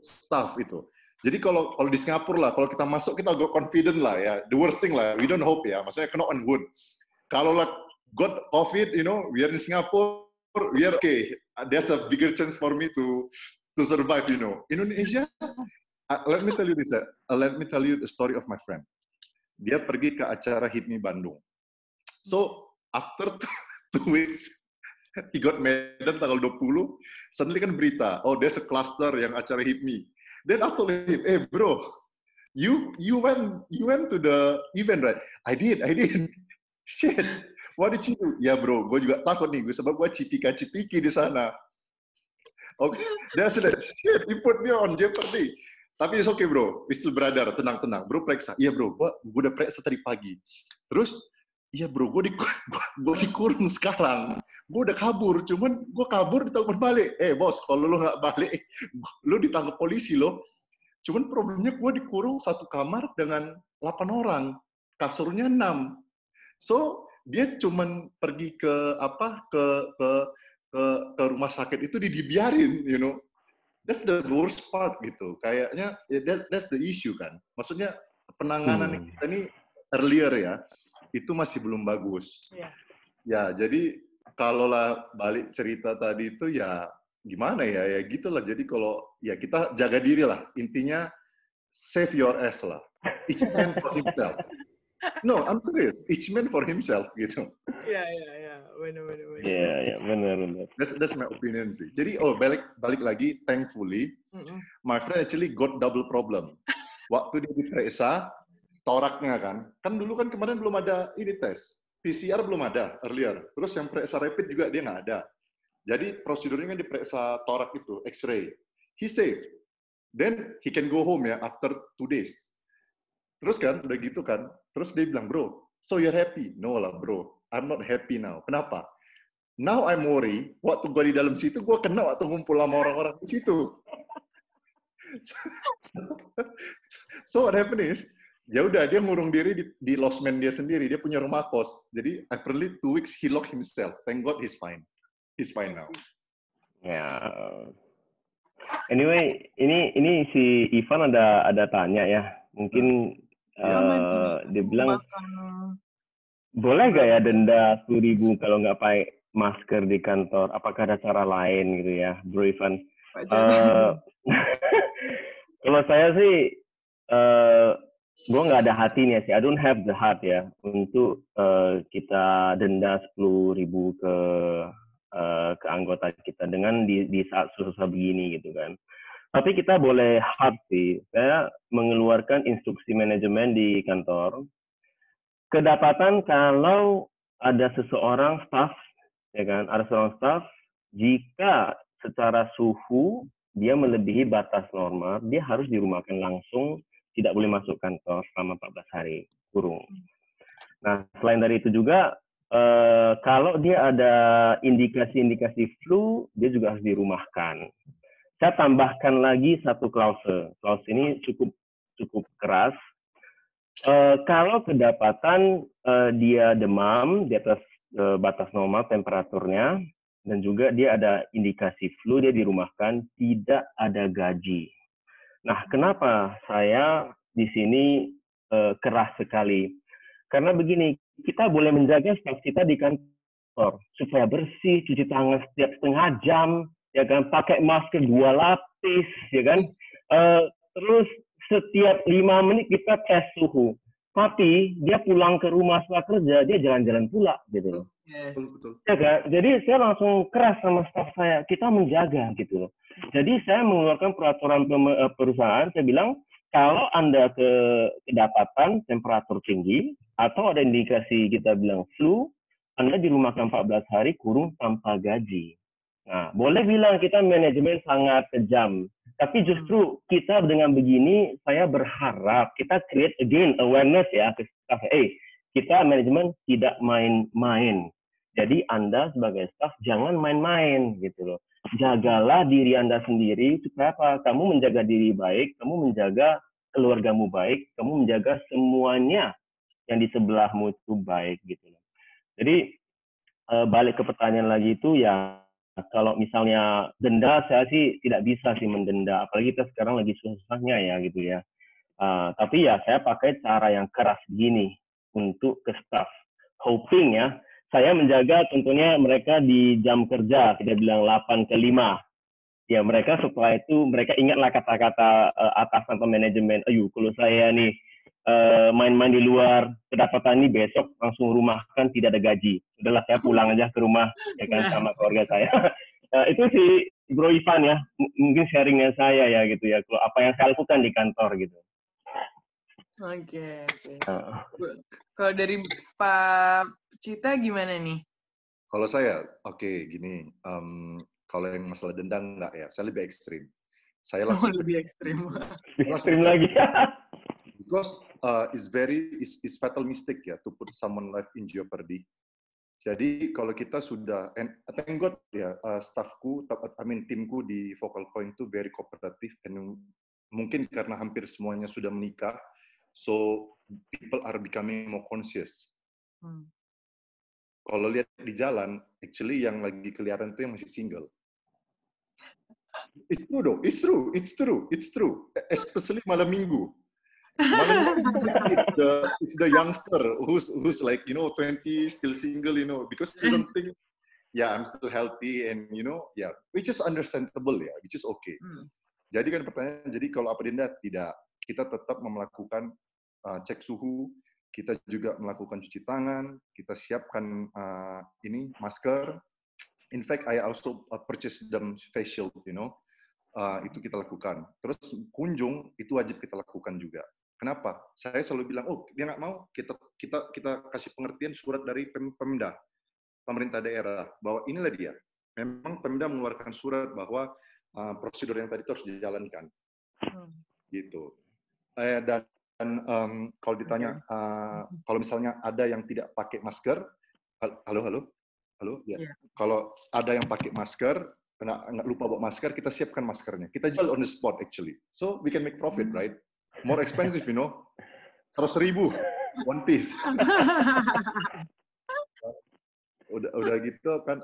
staff itu. Jadi kalau di Singapura lah, kalau kita masuk kita agak confident lah ya. The worst thing lah, we don't hope ya. Maksudnya knock on wood. Kalau lah got COVID, we are in Singapore, we are okay. There's a bigger chance for me to survive, Indonesia, let me tell you this. Let me tell you the story of my friend. Dia pergi ke acara HIPMI Bandung. So after 2 weeks, he got Medan tanggal 20. Suddenly kan berita, there's a cluster yang acara HIPMI. Then I told him, bro, you went to the event, right? I did. Shit, what did you do? Ya bro, gue juga takut nih, sebab gue cipika-cipiki di sana. Okay, that's it. Shit, you put me on jeopardy. Tapi it's okay bro, we still brother, tenang. Bro periksa. Iya bro, gue udah periksa tadi pagi. Terus, iya bro, gue dikurung sekarang. Gue udah kabur, cuman gue kabur ditangkap balik. Bos, kalau lo nggak balik, lo ditangkap polisi lo. Cuman problemnya gue dikurung satu kamar dengan 8 orang. Kasurnya 6. So, dia cuman pergi ke rumah sakit itu dibiarin, That's the worst part gitu. Kayaknya that's the issue kan. Maksudnya penanganan kita ini earlier ya, itu masih belum bagus. Ya, jadi kalau lah balik cerita tadi itu ya gimana ya gitulah. Jadi kalau ya kita jaga diri lah. Intinya save your ass lah. Each man for himself. No, I'm serious. Each man for himself gitu. Iya, benar. Iya, benar. That's my opinion sih. Jadi balik lagi, thankfully, my friend actually got double problem. Waktu dia diperiksa, toraknya kan dulu kan kemarin belum ada ini tes. PCR belum ada earlier. Terus yang periksa rapid juga dia nggak ada. Jadi prosedurnya kan diperiksa torak itu, X-ray. He safe. Then he can go home ya after 2 days. Terus kan, udah gitu kan. Terus dia bilang, bro, so you're happy? No lah bro, I'm not happy now. Kenapa? Now I'm worry, waktu gue di dalam situ, gue kena waktu ngumpul sama orang-orang di situ. So what happened is, ya udah dia ngurung diri di losmen dia sendiri, dia punya rumah kos. Jadi apparently 2 weeks he locked himself. Thank God he's fine. He's fine now. Ya. Anyway, ini si Ivan ada tanya ya. Mungkin dia bilang boleh gak ya denda 10.000 kalau nggak pakai masker di kantor? Apakah ada cara lain gitu ya, Bro Ivan? Pak Chandra? Eh, kalau saya sih, gue nggak ada hatinya sih. I don't have the heart ya untuk kita denda 10.000 ke anggota kita dengan di saat susah begini gitu kan. Tapi kita boleh hard sih. Saya mengeluarkan instruksi manajemen di kantor. Kedapatan kalau ada seseorang staff, ya kan, ada seorang staff, jika secara suhu dia melebihi batas normal, dia harus dirumahkan langsung, tidak boleh masuk kantor selama 14 hari, kurung. Nah, selain dari itu juga, kalau dia ada indikasi-indikasi flu, dia juga harus dirumahkan. Saya tambahkan lagi satu klause. Klause ini cukup keras. Kalau kedapatan dia demam di atas batas normal temperaturnya, dan juga dia ada indikasi flu, dia dirumahkan, tidak ada gaji. Nah, kenapa saya di sini keras sekali? Karena begini, kita boleh menjaga staf kita di kantor supaya bersih, cuci tangan setiap setengah jam, ya kan, pakai masker 2 lapis, ya kan. Terus setiap 5 menit kita tes suhu. Tapi dia pulang ke rumah setelah kerja, dia jalan-jalan pula gitu. Yes. Betul. Ya kan? Jadi saya langsung keras sama staf saya, kita menjaga gitu loh. Jadi saya mengeluarkan peraturan perusahaan, saya bilang kalau Anda kedapatan temperatur tinggi atau ada indikasi kita bilang flu, Anda dirumahkan 14 hari kurung tanpa gaji. Nah, boleh bilang kita manajemen sangat kejam, tapi justru kita dengan begini, saya berharap kita create again awareness ya ke staff. Kita manajemen tidak main-main. Jadi Anda sebagai staff jangan main-main gitu loh. Jagalah diri Anda sendiri supaya apa? Kamu menjaga diri baik, kamu menjaga keluargamu baik, kamu menjaga semuanya yang di sebelahmu itu baik gitu loh. Jadi balik ke pertanyaan lagi itu ya, kalau misalnya denda, saya sih tidak bisa sih mendenda, apalagi kita sekarang lagi susah-susahnya ya gitu ya. Tapi ya saya pakai cara yang keras begini untuk ke staff. Hoping ya, saya menjaga tentunya mereka di jam kerja, kita bilang 8 ke 5. Ya mereka setelah itu, mereka ingatlah kata-kata atasan atau manajemen, ayo kalau saya nih main-main di luar, kedapatan ini besok langsung rumahkan tidak ada gaji. Udahlah saya pulang aja ke rumah ya kan sama keluarga saya. Itu sih Bro Ivan ya, mungkin sharingnya saya ya gitu ya. Kalau apa yang saya lakukan di kantor gitu. Oke. Kalau dari Pak Cita gimana nih? Kalau saya, gini. Kalau yang masalah denda enggak ya, saya lebih ekstrim. Saya langsung lebih ekstrim. Ekstrim lagi. Because it's fatal mistake ya to put someone life in jeopardy. Jadi kalau kita sudah, and thank God ya, staffku, timku di Focal Point itu very cooperative, and mungkin karena hampir semuanya sudah menikah, so people are becoming more conscious. Kalau lihat di jalan, actually yang lagi kelihatan itu yang masih single. It's true though, it's true. Especially malam minggu. Malam minggu it's the youngster who's like 20 still single, because you don't think, I'm still healthy and which is understandable ya, which is okay. Jadi kan pertanyaan, jadi kalau apa denda tidak, kita tetap melakukan cek suhu, kita juga melakukan cuci tangan, kita siapkan masker. In fact, I also purchase them face shield, itu kita lakukan. Terus kunjung itu wajib kita lakukan juga. Kenapa? Saya selalu bilang, dia nggak mau, kita kasih pengertian surat dari Pemda, pemerintah daerah, bahwa inilah dia. Memang Pemda mengeluarkan surat bahwa prosedur yang tadi itu harus dijalankan. Gitu. Dan kalau ditanya, kalau misalnya ada yang tidak pakai masker, halo, ya. Yeah. Kalau ada yang pakai masker, nggak lupa bawa masker, kita siapkan maskernya. Kita jual on the spot actually, so we can make profit, right? More expensive, 100.000 one piece. udah gitu kan.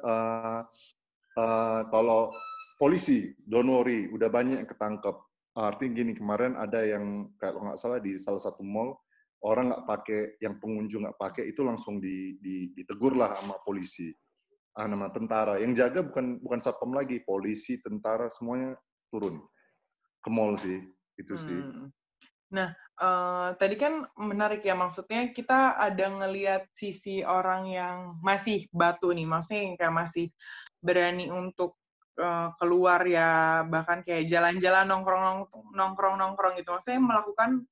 Kalau polisi, don't worry, udah banyak yang ketangkep. Artinya gini, kemarin ada yang kalau nggak salah di salah satu mall, orang nggak pakai, yang pengunjung nggak pakai itu langsung ditegur lah sama polisi. nama tentara. Yang jaga bukan satpam lagi, polisi, tentara, semuanya turun ke mall sih. Itu sih. Nah, tadi kan menarik ya, maksudnya kita ada ngelihat sisi orang yang masih batu nih, maksudnya yang kayak masih berani untuk keluar ya, bahkan kayak jalan-jalan nongkrong gitu. Maksudnya melakukan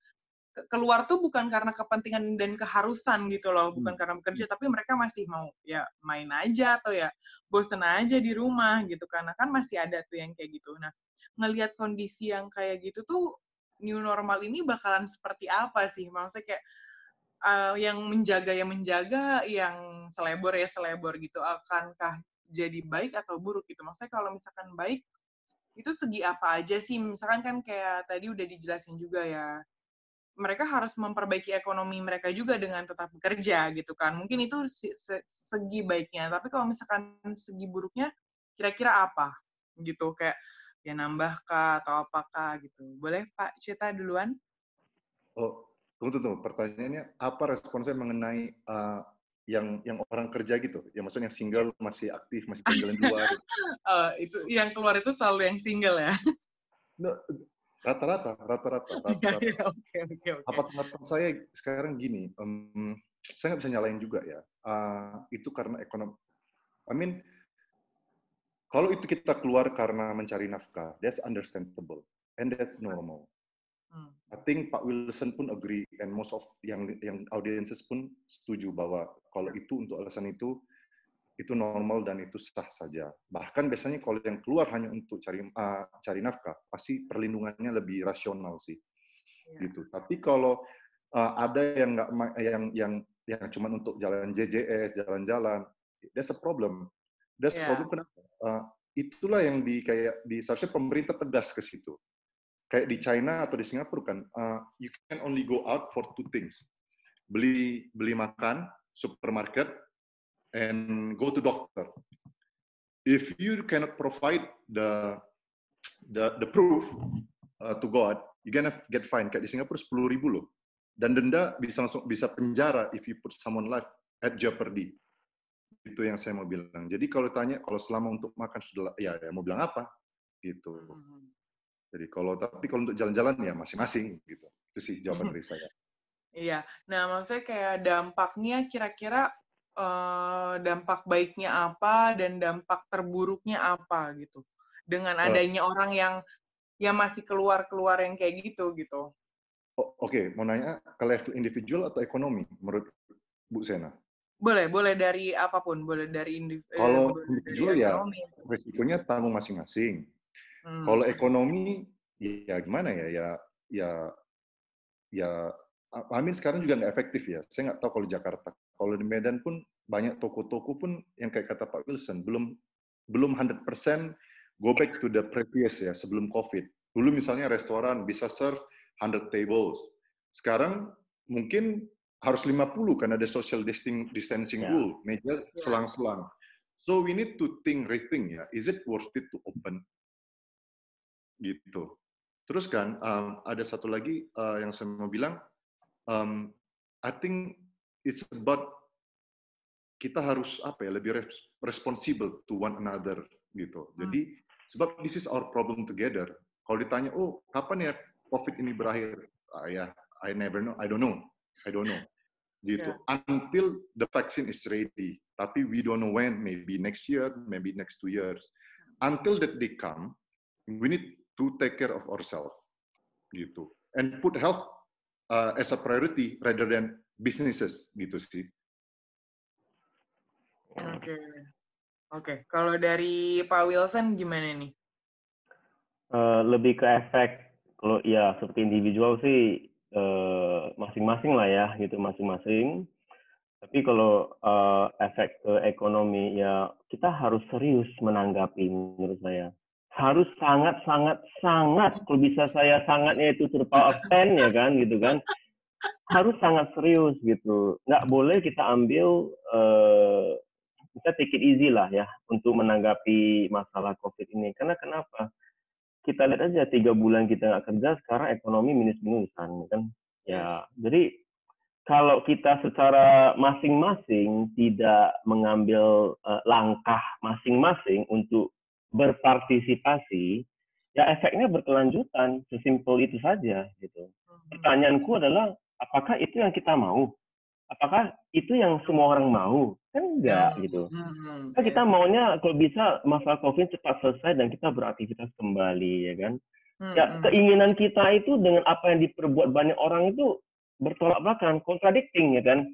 keluar tuh bukan karena kepentingan dan keharusan gitu loh, bukan karena bekerja, tapi mereka masih mau ya main aja atau ya bosen aja di rumah gitu, karena kan masih ada tuh yang kayak gitu. Nah, ngelihat kondisi yang kayak gitu tuh, new normal ini bakalan seperti apa sih? Maksudnya kayak yang menjaga, yang selebor ya selebor gitu, akankah jadi baik atau buruk gitu? Maksudnya kalau misalkan baik, itu segi apa aja sih? Misalkan kan kayak tadi udah dijelasin juga ya, mereka harus memperbaiki ekonomi mereka juga dengan tetap bekerja gitu kan. Mungkin itu segi baiknya. Tapi kalau misalkan segi buruknya, kira-kira apa? Gitu, kayak ya nambah kah atau apakah gitu. Boleh Pak Cita duluan? Oh, tunggu. Pertanyaannya apa respon saya mengenai yang orang kerja gitu? Ya maksudnya yang single masih aktif, masih jalan-jalan di luar. Itu yang keluar itu selalu yang single ya. No, rata-rata. Oke. Apa tanggapan saya sekarang gini, saya nggak bisa nyalain juga ya. Itu karena ekonomi. I mean, kalau itu kita keluar karena mencari nafkah, that's understandable and that's normal. I think Pak Wilson pun agree and most of yang audiences pun setuju bahwa kalau itu untuk alasan itu normal dan itu sah saja. Bahkan biasanya kalau yang keluar hanya untuk cari nafkah, pasti perlindungannya lebih rasional sih. Gitu. Tapi kalau ada yang nggak yang cuma untuk jalan JJS, jalan-jalan, that's a problem. That's a problem kenapa? Itulah yang seharusnya pemerintah tegas ke situ. Kayak di China atau di Singapura kan, you can only go out for two things. Beli makan, supermarket, and go to doctor. If you cannot provide the proof to God, you're gonna get fined. Kayak di Singapura 10.000 loh. Dan denda bisa penjara if you put someone life at jeopardy. Itu yang saya mau bilang. Jadi kalau tanya, kalau selama untuk makan sudah, ya mau bilang apa? Gitu. Jadi tapi kalau untuk jalan-jalan ya masing-masing gitu. Itu sih jawaban dari saya. Iya. Nah, maksudnya kayak dampaknya kira-kira dampak baiknya apa dan dampak terburuknya apa gitu. Dengan adanya orang yang ya masih keluar yang kayak gitu. Oke, mau nanya ke level individual atau ekonomi menurut Bu Sena? Boleh dari apapun, boleh dari Kalau dari individual ya ekonomi. resikonya tanggung masing-masing. Kalau ekonomi ya gimana ya Amin sekarang juga nggak efektif ya. Saya nggak tahu kalau di Jakarta. Kalau di Medan pun banyak toko-toko pun yang kayak kata Pak Wilson belum 100% go back to the previous ya sebelum COVID. Dulu misalnya restoran bisa serve 100 tables. Sekarang mungkin harus 50 karena ada social distancing rule, meja selang-selang. So we need to rethink ya, is it worth it to open? Gitu. Terus kan ada satu lagi yang saya mau bilang, I think it's about kita harus lebih responsible to one another gitu. Jadi sebab this is our problem together. Kalau ditanya, oh kapan ya COVID ini berakhir? I never know. I don't know. Gitu. Until the vaccine is ready. Tapi we don't know when. Maybe next year, maybe next 2 years. Until that they come, we need to take care of ourselves. Gitu. And put health as a priority rather than businesses gitu sih. Oke. Kalau dari Pak Wilson gimana nih? Lebih ke efek, kalau ya seperti individual sih masing-masing lah ya gitu, masing-masing. Tapi kalau efek ke ekonomi ya kita harus serius menanggapi menurut saya. Harus sangat kalau bisa saya sangatnya itu to the power of 10 ya kan gitu kan. Harus sangat serius gitu. Nggak boleh kita ambil kita take it easy lah ya untuk menanggapi masalah COVID ini. Karena kenapa? Kita lihat aja 3 bulan kita nggak kerja, sekarang ekonomi minus-minusan kan. Ya, jadi kalau kita secara masing-masing tidak mengambil langkah masing-masing untuk berpartisipasi, ya efeknya berkelanjutan, sesimpel itu saja gitu. Pertanyaanku adalah, apakah itu yang kita mau? Apakah itu yang semua orang mau? Kan enggak gitu. Kan kita maunya kalau bisa masalah COVID cepat selesai dan kita beraktivitas kembali, ya kan? Ya, keinginan kita itu dengan apa yang diperbuat banyak orang itu bertolak belakang, contradicting, ya kan?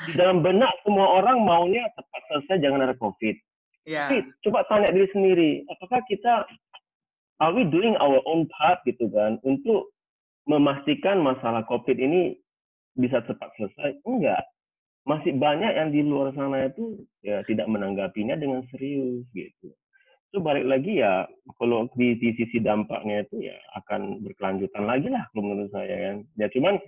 Di dalam benak semua orang maunya cepat selesai, jangan ada COVID. Tapi coba tanya diri sendiri, apakah kita are we doing our own part gitu kan untuk memastikan masalah COVID ini bisa cepat selesai? Enggak. Masih banyak yang di luar sana itu ya tidak menanggapinya dengan serius gitu. Itu balik lagi ya, kalau di sisi dampaknya itu ya akan berkelanjutan lagi lah menurut saya kan. Ya cuman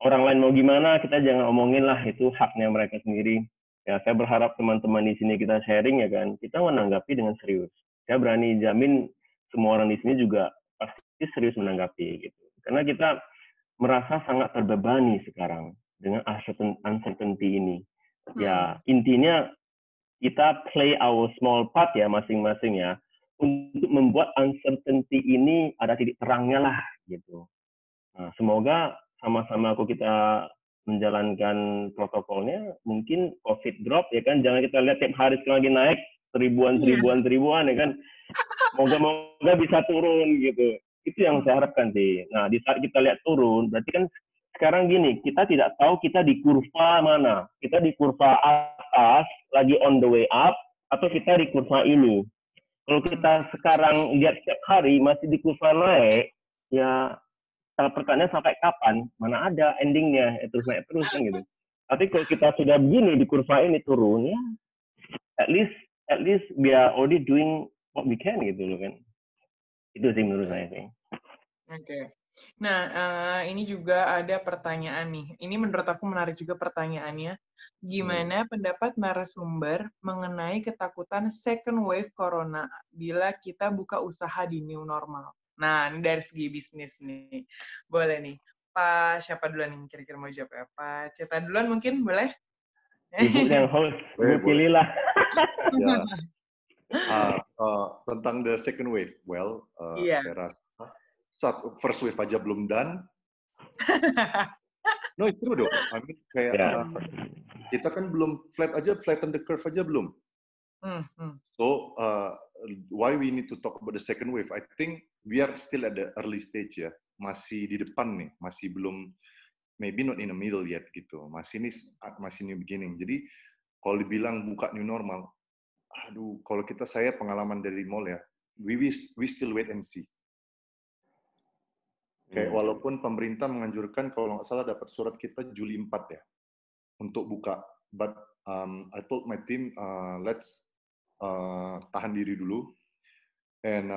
orang lain mau gimana, kita jangan omongin lah, itu haknya mereka sendiri. Ya saya berharap teman-teman di sini kita sharing ya kan, kita menanggapi dengan serius. Saya berani jamin semua orang di sini juga pasti serius menanggapi gitu. Karena kita merasa sangat terbebani sekarang dengan uncertainty ini. Ya intinya kita play our small part ya masing-masing ya untuk membuat uncertainty ini ada titik terangnya lah gitu. Nah, semoga sama-sama aku kita menjalankan protokolnya, mungkin COVID drop ya kan, jangan kita lihat tiap hari sekarang lagi naik ribuan ya kan. Moga-moga bisa turun gitu. Itu yang saya harapkan sih. Nah, di saat kita lihat turun, berarti kan sekarang gini, kita tidak tahu kita di kurva mana. Kita di kurva atas, lagi on the way up, atau kita di kurva ini. Kalau kita sekarang lihat setiap hari masih di kurva naik, ya pertanyaan sampai kapan? Mana ada endingnya, terus naik terus kan gitu. Tapi kalau kita sudah begini di kurva ini turun, ya at least we are already doing what we can gitu loh kan. Itu sih menurut saya sih. Oke. Nah, ini juga ada pertanyaan nih. Ini menurut aku menarik juga pertanyaannya. Gimana pendapat narasumber mengenai ketakutan second wave corona bila kita buka usaha di new normal? Nah, ini dari segi bisnis nih. Boleh nih. Pak, siapa duluan nih kira-kira mau jawab ya? Pak Ceta duluan mungkin, boleh? Ibu yang host, Ibu pilihlah. Ya. Tentang the second wave, well, saya rasa first wave aja belum done. No, itu true dong. I mean, kayak kita kan belum flatten the curve aja belum. So why we need to talk about the second wave? I think we are still at the early stage ya, masih di depan nih, masih belum, maybe not in the middle yet gitu. Masih new beginning. Jadi kalau dibilang buka new normal, aduh, kalau saya pengalaman dari mall ya, we still wait and see. Kayak walaupun pemerintah menganjurkan, kalau nggak salah dapat surat kita Juli 4 ya, untuk buka. But I told my team, let's tahan diri dulu, and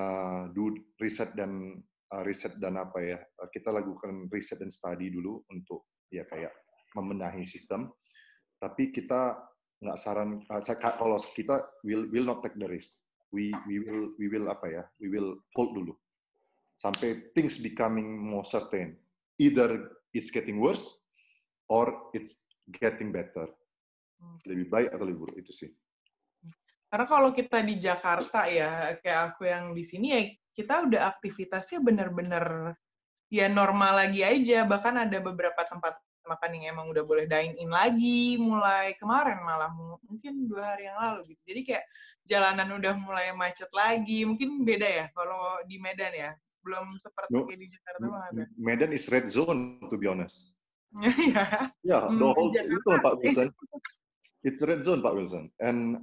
do riset dan apa ya, kita lakukan riset dan study dulu untuk ya kayak membenahi sistem. Tapi kita nggak kalau kita will not take the risk. We will hold dulu sampai things becoming more certain. Either it's getting worse or it's getting better. Lebih baik atau lebih buruk, itu sih. Karena kalau kita di Jakarta ya, kayak aku yang di sini ya, kita udah aktivitasnya bener-bener ya normal lagi aja. Bahkan ada beberapa tempat makan yang emang udah boleh dine in lagi, mulai kemarin malah, mungkin 2 hari yang lalu gitu. Jadi kayak jalanan udah mulai macet lagi. Mungkin beda ya kalau di Medan ya. Belum seperti kayak di Jakarta banget. Medan is red zone, to be honest. Iya. Ya, the whole itu Pak Wilson. It's red zone, Pak Wilson. And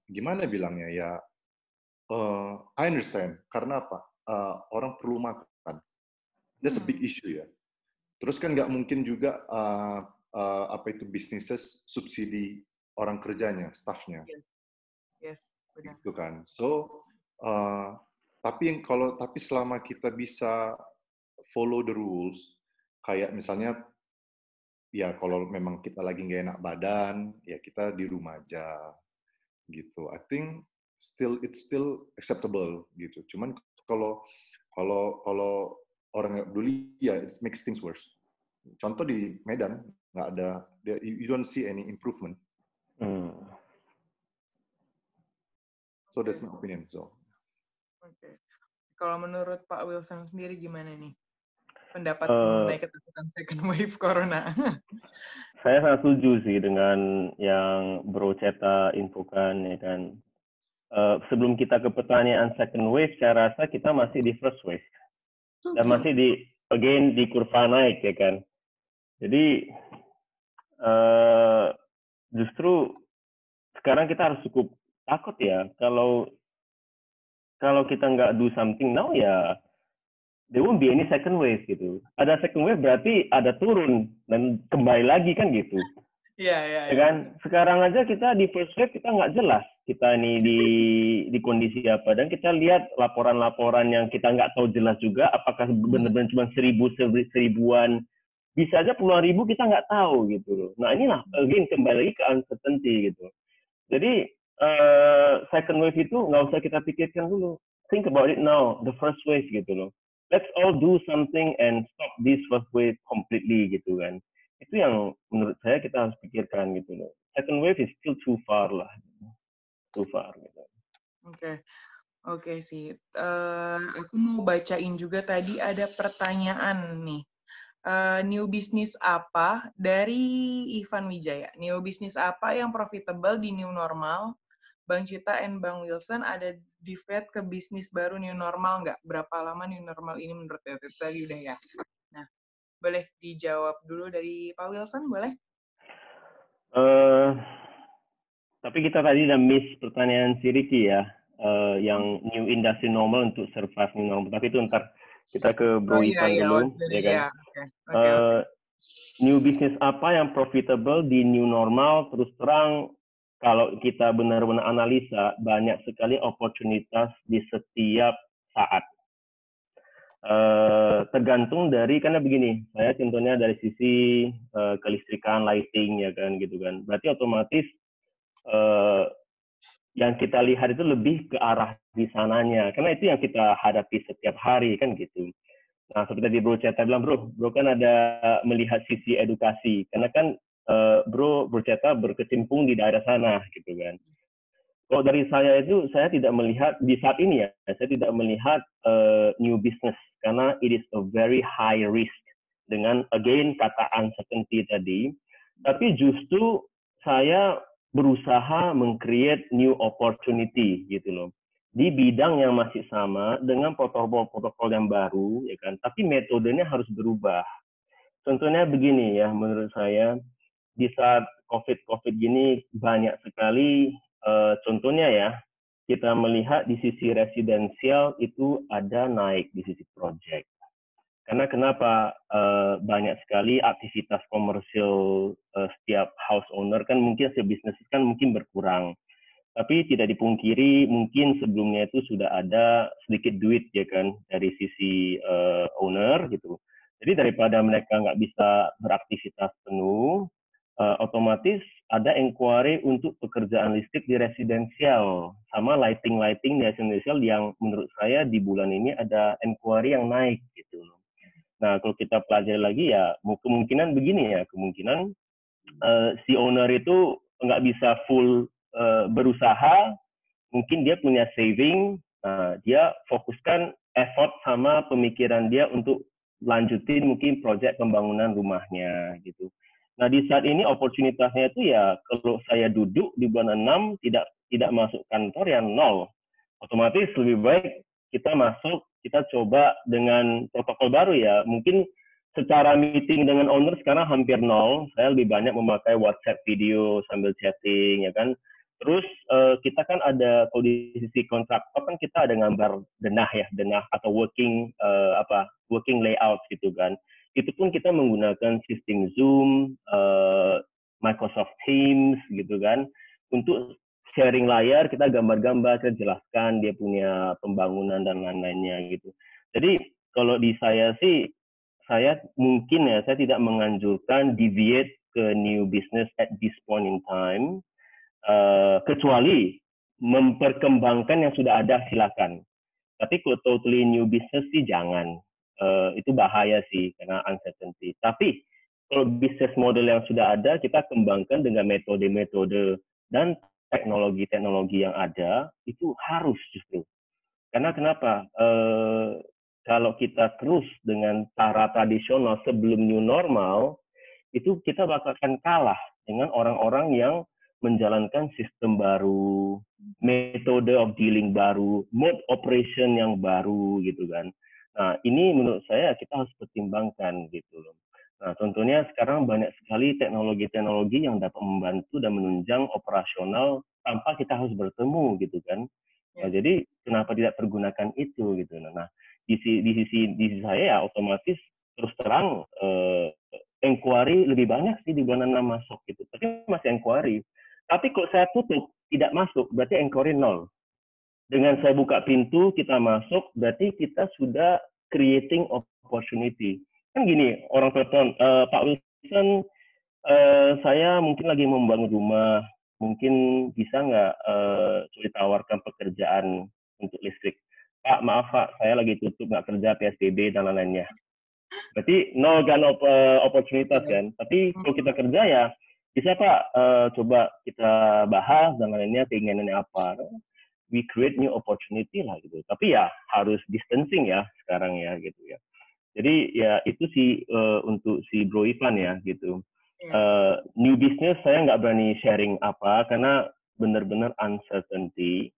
gimana bilangnya ya? I understand. Karena apa? Orang perlu makan. That's a big issue ya. Terus kan nggak mungkin juga businesses subsidi orang kerjanya, staffnya. Yes, benar. Gitu kan. So, tapi selama kita bisa follow the rules, kayak misalnya, ya kalau memang kita lagi nggak enak badan, ya kita di rumah aja, gitu. I think it's still acceptable gitu. Cuman kalau orang nggak peduli, ya it makes things worse. Contoh di Medan nggak ada, you don't see any improvement. So that's my opinion. So. Oke. Kalau menurut Pak Wilson sendiri gimana nih pendapat mengenai ketakutan second wave corona? Saya sangat setuju sih dengan yang Bro Ceta infokan ya kan. Sebelum kita ke pertanyaan second wave, saya rasa kita masih di first wave dan masih di kurva naik ya kan. Jadi justru sekarang kita harus cukup takut ya kalau kita nggak do something now ya there won't be any second wave gitu. Ada second wave berarti ada turun dan kembali lagi kan gitu. Iya. Ya kan? Sekarang aja kita di first wave kita nggak jelas kita ini di kondisi apa, dan kita lihat laporan-laporan yang kita nggak tahu jelas juga apakah benar-benar cuma seribuan, bisa aja puluhan ribu kita nggak tahu gitu loh. Nah inilah again kembali lagi ke uncertainty gitu. Jadi second wave itu nggak usah kita pikirkan dulu. Think about it now, the first wave gitu loh. Let's all do something and stop this first wave completely gitu kan. Itu yang menurut saya kita harus pikirkan gitu loh. Second wave is still too far lah. Too far gitu. Oke sih. Aku mau bacain juga tadi ada pertanyaan nih. New business apa dari Ivan Wijaya? New business apa yang profitable di new normal? Bang Cita and Bang Wilson ada divert ke bisnis baru new normal nggak? Berapa lama new normal ini menurut tadi udah ya? Nah, boleh dijawab dulu dari Pak Wilson, boleh? Tapi kita tadi udah miss pertanyaan si Ricky ya, yang new industry normal untuk survive new normal. Tapi itu ntar kita ke Bro Ivan dulu, ya kan? Okay. New business apa yang profitable di new normal? Terus terang, kalau kita benar-benar analisa, banyak sekali oportunitas di setiap saat. Tergantung dari, karena begini, saya contohnya dari sisi kelistrikan, lighting ya kan gitu kan. Berarti otomatis yang kita lihat itu lebih ke arah di sananya, karena itu yang kita hadapi setiap hari kan gitu. Nah seperti tadi Bro Ceta bilang, bro kan ada melihat sisi edukasi, karena kan Bro Ceta berkecimpung di daerah sana gitu kan. Kalau dari saya itu, saya tidak melihat di saat ini ya, saya tidak melihat new business, karena it is a very high risk dengan again kata uncertainty tadi. Tapi justru saya berusaha meng-create new opportunity gitu loh, di bidang yang masih sama dengan protokol-protokol yang baru ya kan, tapi metodenya harus berubah. Contohnya begini ya, menurut saya di saat COVID gini banyak sekali contohnya ya, kita melihat di sisi residensial itu ada naik di sisi project. Karena kenapa banyak sekali aktivitas komersial setiap house owner kan mungkin sebisnis kan mungkin berkurang. Tapi tidak dipungkiri mungkin sebelumnya itu sudah ada sedikit duit ya kan dari sisi owner gitu. Jadi daripada mereka nggak bisa beraktivitas penuh, otomatis ada inquiry untuk pekerjaan listrik di residensial sama lighting di residensial yang menurut saya di bulan ini ada inquiry yang naik gitu. Nah, kalau kita pelajari lagi ya, kemungkinan begini ya, kemungkinan si owner itu nggak bisa full berusaha, mungkin dia punya saving, dia fokuskan effort sama pemikiran dia untuk lanjutin mungkin proyek pembangunan rumahnya gitu. Nah, di saat ini oportunitasnya itu ya, kalau saya duduk di bulan 6 tidak masuk kantor ya nol. Otomatis lebih baik kita masuk, kita coba dengan protokol baru ya. Mungkin secara meeting dengan owner sekarang hampir nol. Saya lebih banyak memakai WhatsApp video sambil chatting ya kan. Terus kita kan ada, kalau di sisi kontraktor kan kita ada gambar denah atau working layout gitu kan. Itu pun kita menggunakan sistem Zoom, Microsoft Teams gitu kan, untuk sharing layar, kita gambar-gambar, kita jelaskan dia punya pembangunan dan lain-lainnya gitu. Jadi kalau di saya sih, saya mungkin ya, saya tidak menganjurkan deviate ke new business at this point in time, kecuali memperkembangkan yang sudah ada silakan. Tapi kalau totally new business sih jangan. Itu bahaya sih karena uncertainty. Tapi kalau bisnis model yang sudah ada, kita kembangkan dengan metode-metode dan teknologi-teknologi yang ada, itu harus justru. Karena kenapa? Kalau kita terus dengan cara tradisional sebelum new normal, itu kita bakal akan kalah dengan orang-orang yang menjalankan sistem baru, metode of dealing baru, mode operation yang baru gitu kan. Nah, ini menurut saya kita harus pertimbangkan gitu loh. Nah, contohnya sekarang banyak sekali teknologi-teknologi yang dapat membantu dan menunjang operasional tanpa kita harus bertemu gitu kan. Nah, jadi kenapa tidak pergunakan itu gitu. Nah, di sisi saya ya otomatis terus terang inquiry lebih banyak sih di bulan 6 masuk gitu. Tapi masih inquiry. Tapi kalau saya tutup tidak masuk, berarti inquiry nol. Dengan saya buka pintu, kita masuk, berarti kita sudah creating opportunity. Kan gini, orang telepon, Pak Wilson, saya mungkin lagi membangun rumah, mungkin bisa nggak ditawarkan pekerjaan untuk listrik. Pak, maaf Pak, saya lagi tutup, nggak kerja, PSBB, dan lain-lainnya. Berarti nol kan oportunitas kan. Tapi kalau kita kerja ya, bisa Pak, coba kita bahas dan lainnya, keinginannya apa. We create new opportunity lah gitu. Tapi ya harus distancing ya sekarang ya gitu ya. Jadi ya itu sih untuk si Bro Ivan ya gitu. New business saya nggak berani sharing apa karena benar-benar uncertainty.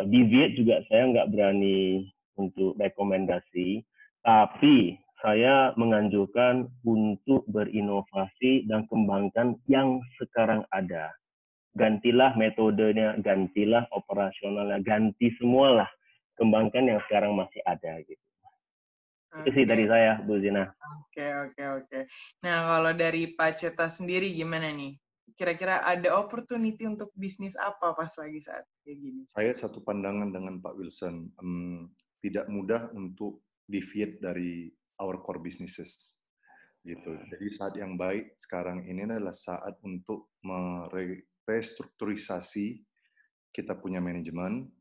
Deviate juga saya nggak berani untuk rekomendasi. Tapi saya menganjurkan untuk berinovasi dan kembangkan yang sekarang ada. Gantilah metodenya, gantilah operasionalnya, ganti semualah. Kembangkan yang sekarang masih ada gitu. Itu sih dari saya, Bu Zina. Oke. Nah, kalau dari Pak Ceta sendiri gimana nih? Kira-kira ada opportunity untuk bisnis apa pas lagi saat kayak gini? Saya satu pandangan dengan Pak Wilson. Tidak mudah untuk deviate dari our core businesses. Gitu. Jadi saat yang baik sekarang ini adalah saat untuk merestrukturisasi kita punya manajemen,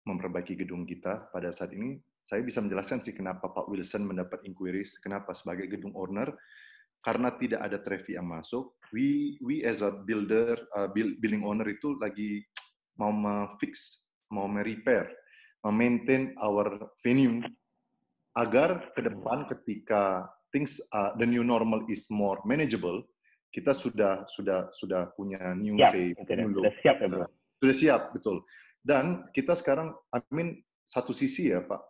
memperbaiki gedung kita. Pada saat ini saya bisa menjelaskan sih kenapa Pak Wilson mendapat inquiries, kenapa sebagai gedung owner, karena tidak ada traffic yang masuk. We as a builder, building owner itu lagi mau fix, mau repair, maintain our venue agar ke depan ketika things the new normal is more manageable, kita sudah punya new face, new look. Sudah siap ya, Bro. Sudah siap, betul. Dan kita sekarang, satu sisi ya Pak,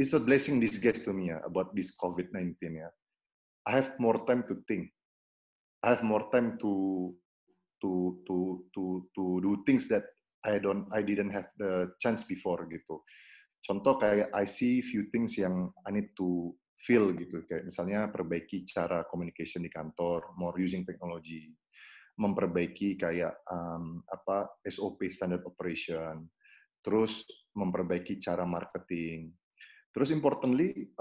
it's a blessing disguise to me ya about this COVID-19 ya. I have more time to think. I have more time to do things that I didn't have the chance before gitu. Contoh kayak I see few things yang I need to feel gitu, kayak misalnya perbaiki cara communication di kantor, more using technology, memperbaiki kayak SOP standard operation, terus memperbaiki cara marketing, terus importantly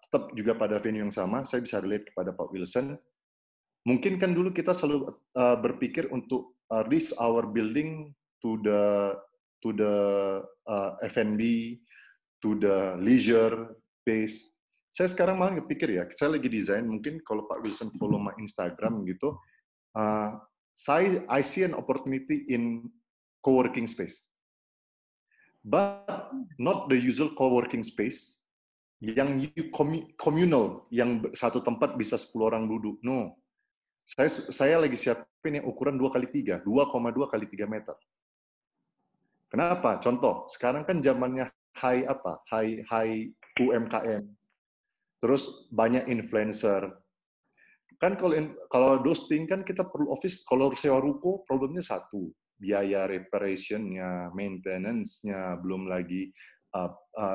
tetap juga pada venue yang sama, saya bisa relate kepada Pak Wilson. Mungkin kan dulu kita selalu berpikir untuk reach our building to the F&B, to the leisure base. Saya sekarang malah kepikir ya, saya lagi desain, mungkin kalau Pak Wilson follow my Instagram gitu, I see an opportunity in co-working space. But not the usual co-working space, yang communal, yang satu tempat bisa 10 orang duduk. No. Saya lagi siapin yang ukuran 2x3, 2,2x3 meter. Kenapa? Contoh, sekarang kan zamannya high UMKM. Terus banyak influencer. Kan kalau those kan kita perlu office, kalau sewa ruko problemnya satu, biaya reparation-nya, maintenance-nya, belum lagi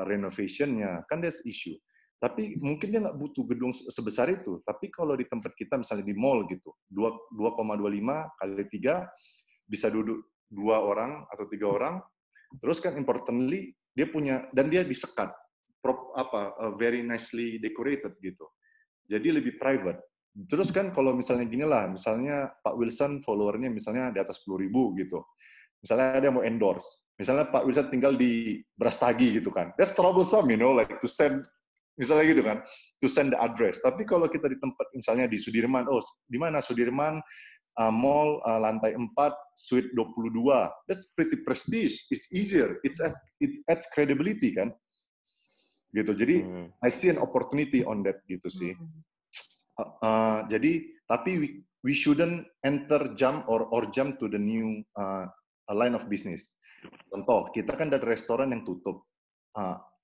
renovation-nya, kan there's issue. Tapi mungkin dia nggak butuh gedung sebesar itu. Tapi kalau di tempat kita, misalnya di mall gitu, 2,25x3, bisa duduk 2 orang atau 3 orang. Terus kan importantly, dia punya, dan dia disekat, very nicely decorated gitu. Jadi lebih private. Terus kan kalau misalnya gini lah, misalnya Pak Wilson followernya misalnya di atas 10.000 gitu. Misalnya ada mau endorse. Misalnya Pak Wilson tinggal di Brastagi gitu kan. That's troublesome, like to send misalnya gitu kan, to send the address. Tapi kalau kita di tempat misalnya di Sudirman, oh di mana Sudirman Mall lantai 4 suite 22, that's pretty prestige, it's easier, it adds credibility kan, gitu. Jadi I see an opportunity on that gitu sih. Jadi tapi we shouldn't jump to the new line of business. Contoh, kita kan dari restoran yang tutup.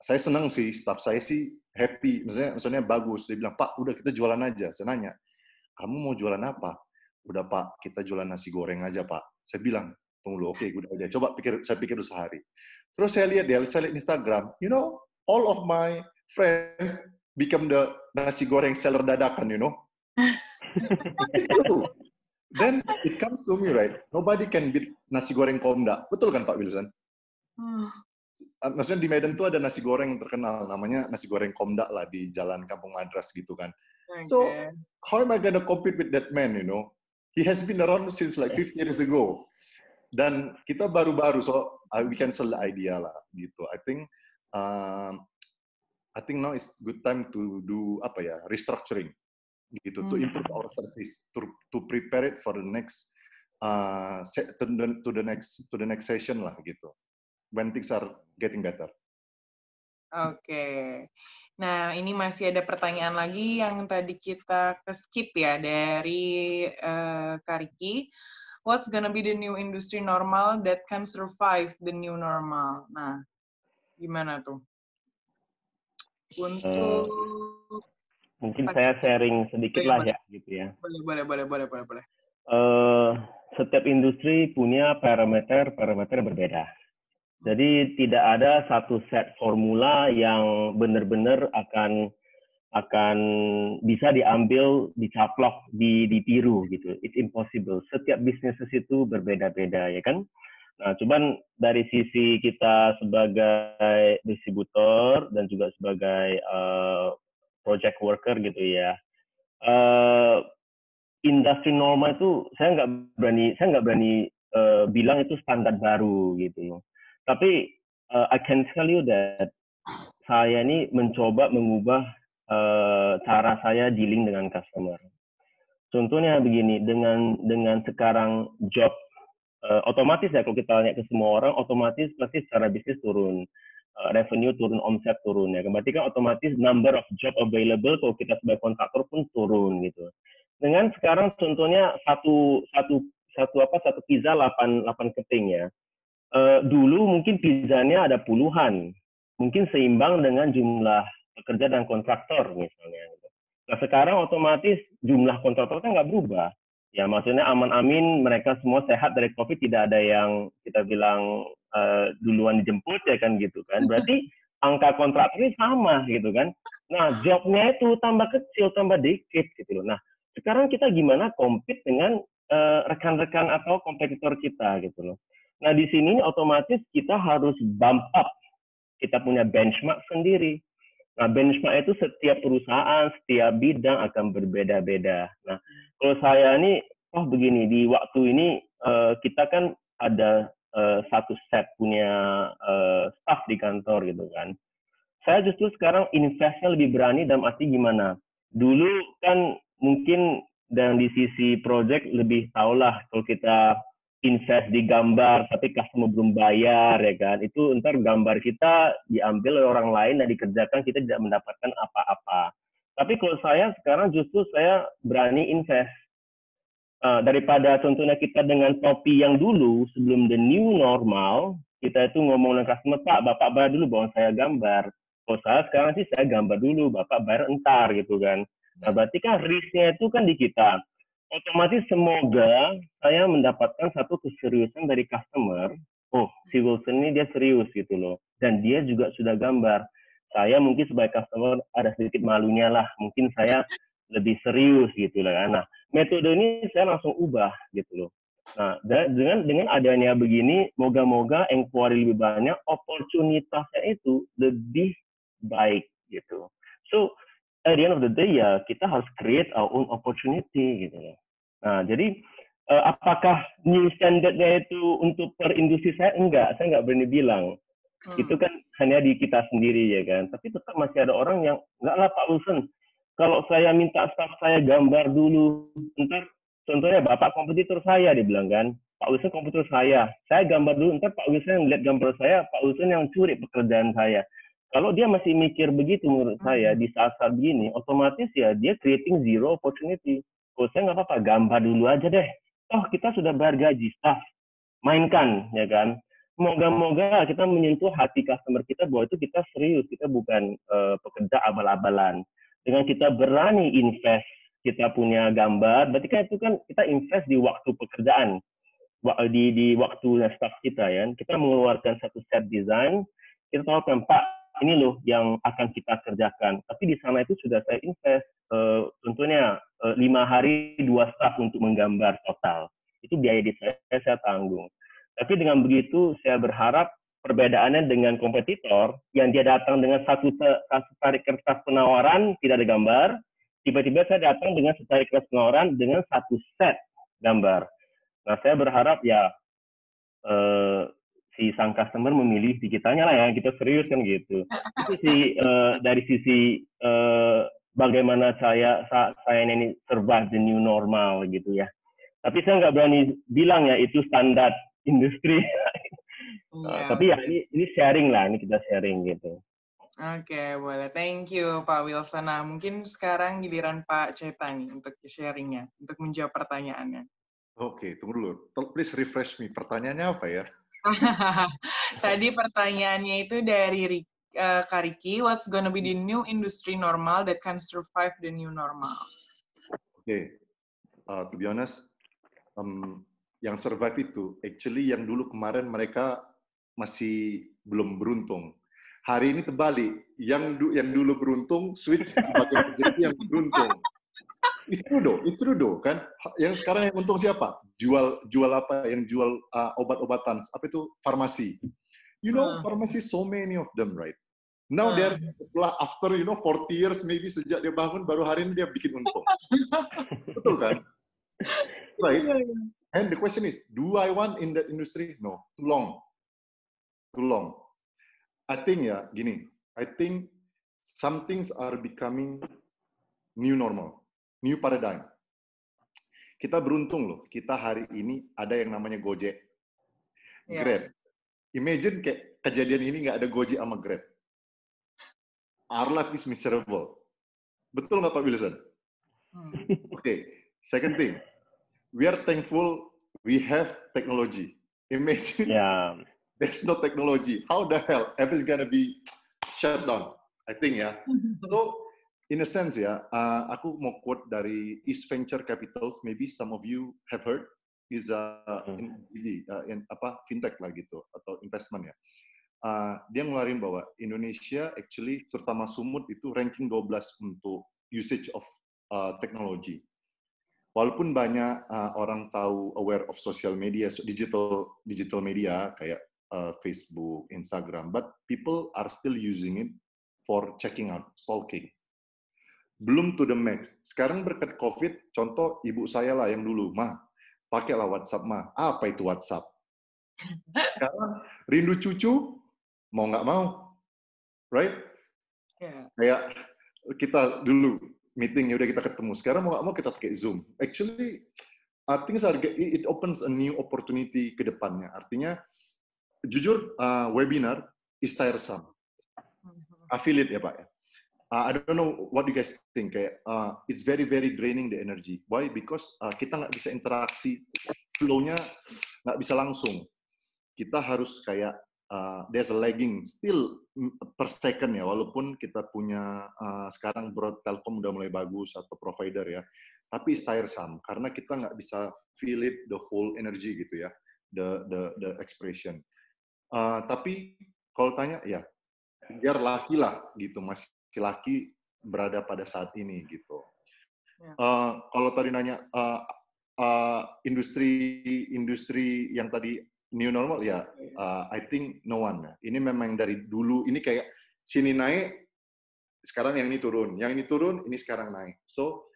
Saya senang sih, staff saya sih happy, maksudnya bagus. Dia bilang, Pak, udah kita jualan aja. Saya nanya, kamu mau jualan apa? Udah Pak, kita jualan nasi goreng aja Pak. Saya bilang, tunggu dulu, oke, udah aja. Coba saya pikir dulu sehari. Terus saya lihat Instagram, you know, all of my friends become the nasi goreng seller dadakan, you know. It's true. Then it comes to me, right? Nobody can beat nasi goreng Komda. Betul kan Pak Wilson? Maksudnya di Medan tuh ada nasi goreng yang terkenal, namanya nasi goreng Komda lah di Jalan Kampung Madras gitu kan. Okay. So, how am I gonna compete with that man, you know? He has been around since like 50 years ago. Dan kita baru-baru, so we can sell the idea lah gitu. I think now is good time to do restructuring gitu, to improve our service, to prepare it for the next to the next session lah gitu, when things are getting better. Oke. Nah, ini masih ada pertanyaan lagi yang tadi kita skip ya dari Kariki. What's gonna be the new industry normal that can survive the new normal? Nah, gimana tuh? Untuk mungkin saya sharing sedikit lah ya, gitu ya. Boleh. Setiap industri punya parameter berbeda. Jadi tidak ada satu set formula yang benar-benar akan bisa diambil, dicaplok, ditiru gitu. It's impossible. Setiap bisnis itu berbeda-beda, ya kan? Nah, cuman dari sisi kita sebagai distributor dan juga sebagai project worker gitu ya, industri normal itu saya nggak berani bilang itu standar baru gitu. Tapi I can tell you that saya ini mencoba mengubah cara saya dealing dengan customer. Contohnya begini, dengan sekarang job otomatis ya, kalau kita tanya ke semua orang, otomatis pasti secara bisnis turun, revenue turun, omset turun ya. Berarti kan otomatis number of job available kalau kita sebagai kontraktor pun turun gitu. Dengan sekarang contohnya satu pizza 8 keping ya. Dulu mungkin pizzanya ada puluhan, mungkin seimbang dengan jumlah pekerja dan kontraktor misalnya. Nah sekarang otomatis jumlah kontraktor kan nggak berubah. Ya maksudnya aman-amin mereka semua sehat dari COVID, tidak ada yang kita bilang duluan dijemput ya kan gitu kan. Berarti angka kontraktor ini sama gitu kan. Nah jobnya itu tambah kecil, tambah dikit gitu loh. Nah sekarang kita gimana compete dengan rekan-rekan atau kompetitor kita gitu loh. Nah di sini otomatis kita harus bump up. Kita punya benchmark sendiri. Nah, benchmark itu setiap perusahaan, setiap bidang akan berbeda-beda. Nah, kalau saya ini, begini, di waktu ini kita kan ada satu set punya staff di kantor gitu kan. Saya justru sekarang investnya lebih berani dalam arti gimana. Dulu kan mungkin dan di sisi project lebih tahulah kalau kita invest di gambar, tapi customer belum bayar, ya kan? Itu ntar gambar kita diambil oleh orang lain dan dikerjakan, kita tidak mendapatkan apa-apa. Tapi kalau saya sekarang justru saya berani invest. Daripada contohnya kita dengan topi yang dulu, sebelum the new normal, kita itu ngomong dengan customer, Pak, Bapak bayar dulu, bawa saya gambar. Kalau saya sekarang sih saya gambar dulu, Bapak bayar entar, gitu kan. Nah, berarti kan risk-nya itu kan di kita. Otomatis semoga saya mendapatkan satu keseriusan dari customer. Oh, si Wilson ini dia serius gitu loh. Dan dia juga sudah gambar. Saya mungkin sebagai customer ada sedikit malunya lah. Mungkin saya lebih serius gitu lah. Nah, metode ini saya langsung ubah gitu loh. Nah, dengan adanya begini, moga-moga inquiry lebih banyak, oportunitasnya itu lebih baik gitu. So, at the end of the day ya kita harus create our own opportunity gitu loh. Nah jadi apakah new standardnya itu untuk per industri saya enggak berani bilang. Itu kan hanya di kita sendiri ya kan. Tapi tetap masih ada orang yang enggak lah Pak Wilson. Kalau saya minta staff saya gambar dulu, ntar contohnya Bapak kompetitor saya dibilang kan, Pak Wilson kompetitor saya gambar dulu, ntar Pak Wilson yang lihat gambar saya, Pak Wilson yang curi pekerjaan saya. Kalau dia masih mikir begitu menurut saya di saat-saat begini, otomatis ya dia creating zero opportunity. Kalau saya nggak apa-apa, gambar dulu aja deh. Oh kita sudah bayar gaji staff, mainkan ya kan. Moga-moga kita menyentuh hati customer kita bahwa itu kita serius, kita bukan pekerja abal-abalan. Dengan kita berani invest, kita punya gambar, berarti kan itu kan kita invest di waktu pekerjaan, di waktu staff kita ya. Kita mengeluarkan satu set design, kita tahu kan Pak, ini loh yang akan kita kerjakan. Tapi di sana itu sudah saya invest, contohnya 5 hari 2 staff untuk menggambar total. Itu biaya di saya tanggung. Tapi dengan begitu saya berharap perbedaannya dengan kompetitor yang dia datang dengan satu tarik kertas penawaran tidak ada gambar, tiba-tiba saya datang dengan setarik kertas penawaran dengan satu set gambar. Nah saya berharap ya si sang customer memilih di kitanya lah ya, kita serius kan gitu. Itu sih dari sisi bagaimana saya ini survive the new normal gitu ya. Tapi saya nggak berani bilang ya itu standar industri. Tapi ya ini sharing lah, ini kita sharing gitu. Oke, boleh. Thank you Pak Wilson. Nah, mungkin sekarang giliran Pak Ceta nih untuk sharingnya, untuk menjawab pertanyaannya. Oke, tunggu dulu. Please refresh me. Pertanyaannya apa ya? Tadi pertanyaannya itu dari Kak Riki, what's gonna be the new industry normal that can survive the new normal? Oke, to be honest, yang survive itu, actually yang dulu kemarin mereka masih belum beruntung. Hari ini terbalik, yang dulu beruntung, switch sebagai menjadi yang beruntung. It's true though, kan? Yang sekarang yang untung siapa? Jual apa? Yang jual obat-obatan, apa itu? Farmasi. You know, farmasi, so many of them, right? Now they're after 40 years, maybe sejak dia bangun, baru hari ini dia bikin untung. Betul kan? Right? And the question is, do I want in that industry? No, too long. Too long. I think ya, gini. I think some things are becoming new normal, new paradigm. Kita beruntung loh, kita hari ini ada yang namanya Gojek, Grab. Imagine kayak kejadian ini nggak ada Gojek sama Grab. Our life is miserable. Betul nggak Pak Wilson? Okay. Second thing, we are thankful we have technology. Imagine there's no technology. How the hell everything's gonna be shut down? I think ya. So in a sense ya, aku mau quote dari East Venture Capitals. Maybe some of you have heard is in fintech lah gitu atau investment ya. Dia ngeluarin bahwa Indonesia actually terutama Sumut itu ranking 12 untuk usage of teknologi. Walaupun banyak orang tahu aware of social media, digital media kayak Facebook, Instagram, but people are still using it for checking out, stalking. Belum to the max. Sekarang berkat COVID, contoh ibu saya lah yang dulu, pakailah WhatsApp, Apa itu WhatsApp? Sekarang rindu cucu, mau nggak mau, right? Kayak kita dulu meeting, ya udah kita ketemu. Sekarang mau nggak mau kita pakai Zoom. Actually, it opens a new opportunity ke depannya. Artinya, jujur, webinar is tiresome. Affiliate ya Pak. I don't know what you guys think. Kayak, it's very, very draining the energy. Why? Because kita nggak bisa interaksi, flow-nya nggak bisa langsung. Kita harus kayak, there's a lagging still per second ya, walaupun kita punya sekarang Telkom udah mulai bagus atau provider ya, tapi it's tiresome karena kita nggak bisa feel it the whole energy gitu ya, the expression. Tapi kalau tanya ya, biar laki lah gitu, masih laki berada pada saat ini gitu. Kalau tadi nanya industri yang tadi new normal ya, I think no one. Ini memang dari dulu, ini kayak sini naik, sekarang yang ini turun, ini sekarang naik. So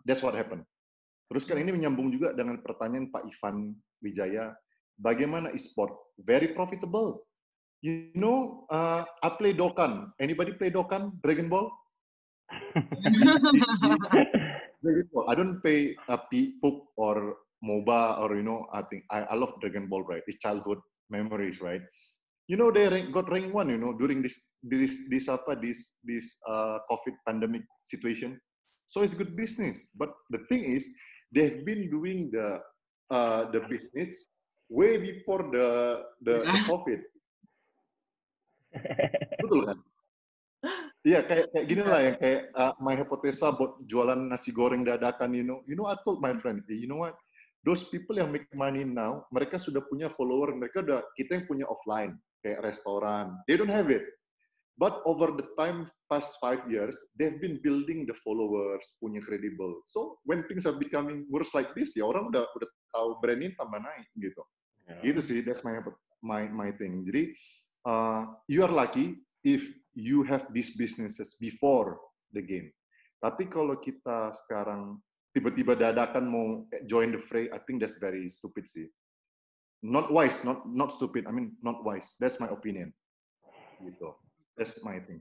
that's what happened. Terus kan ini menyambung juga dengan pertanyaan Pak Ivan Wijaya, bagaimana e-sport? Very profitable. You know, I play Dokkan. Anybody play Dokkan? Dragon Ball? Dragon Ball. I don't play PUBG or MOBA or, you know, I love Dragon Ball, right? It's childhood memories, right? You know, they got rank 1, you know, during this COVID pandemic situation. So it's good business. But the thing is, they've been doing the business way before the COVID. Betul kan? Iya, kayak gini lah yang kayak my hypothesis buat jualan nasi goreng dadakan, you know, I told my friend, you know what, those people yang make money now, mereka sudah punya follower, kita yang punya offline, kayak restoran, they don't have it. But over the time, past 5 years, they've been building the followers, punya credible. So when things are becoming worse like this, ya orang udah tahu brand ini tambah naik gitu. Gitu sih, that's my thing. Jadi you are lucky if you have these businesses before the game. Tapi kalau kita sekarang tiba-tiba dadakan mau join the fray, I think that's very stupid sih. Not wise, not stupid. I mean, not wise. That's my opinion. Gitu. That's my thing.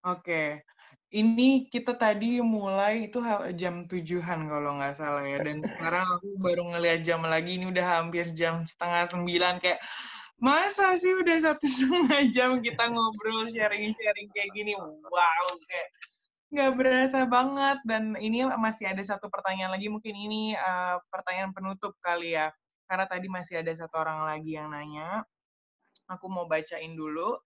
Oke. Ini kita tadi mulai itu jam 7-an kalau nggak salah ya. Dan sekarang aku baru ngeliat jam lagi, ini udah hampir jam 8:30 kayak, masa sih udah 1,5 jam kita ngobrol, sharing-sharing kayak gini. Wow, kayak nggak berasa banget. Dan ini masih ada satu pertanyaan lagi, mungkin ini pertanyaan penutup kali ya. Karena tadi masih ada satu orang lagi yang nanya. Aku mau bacain dulu.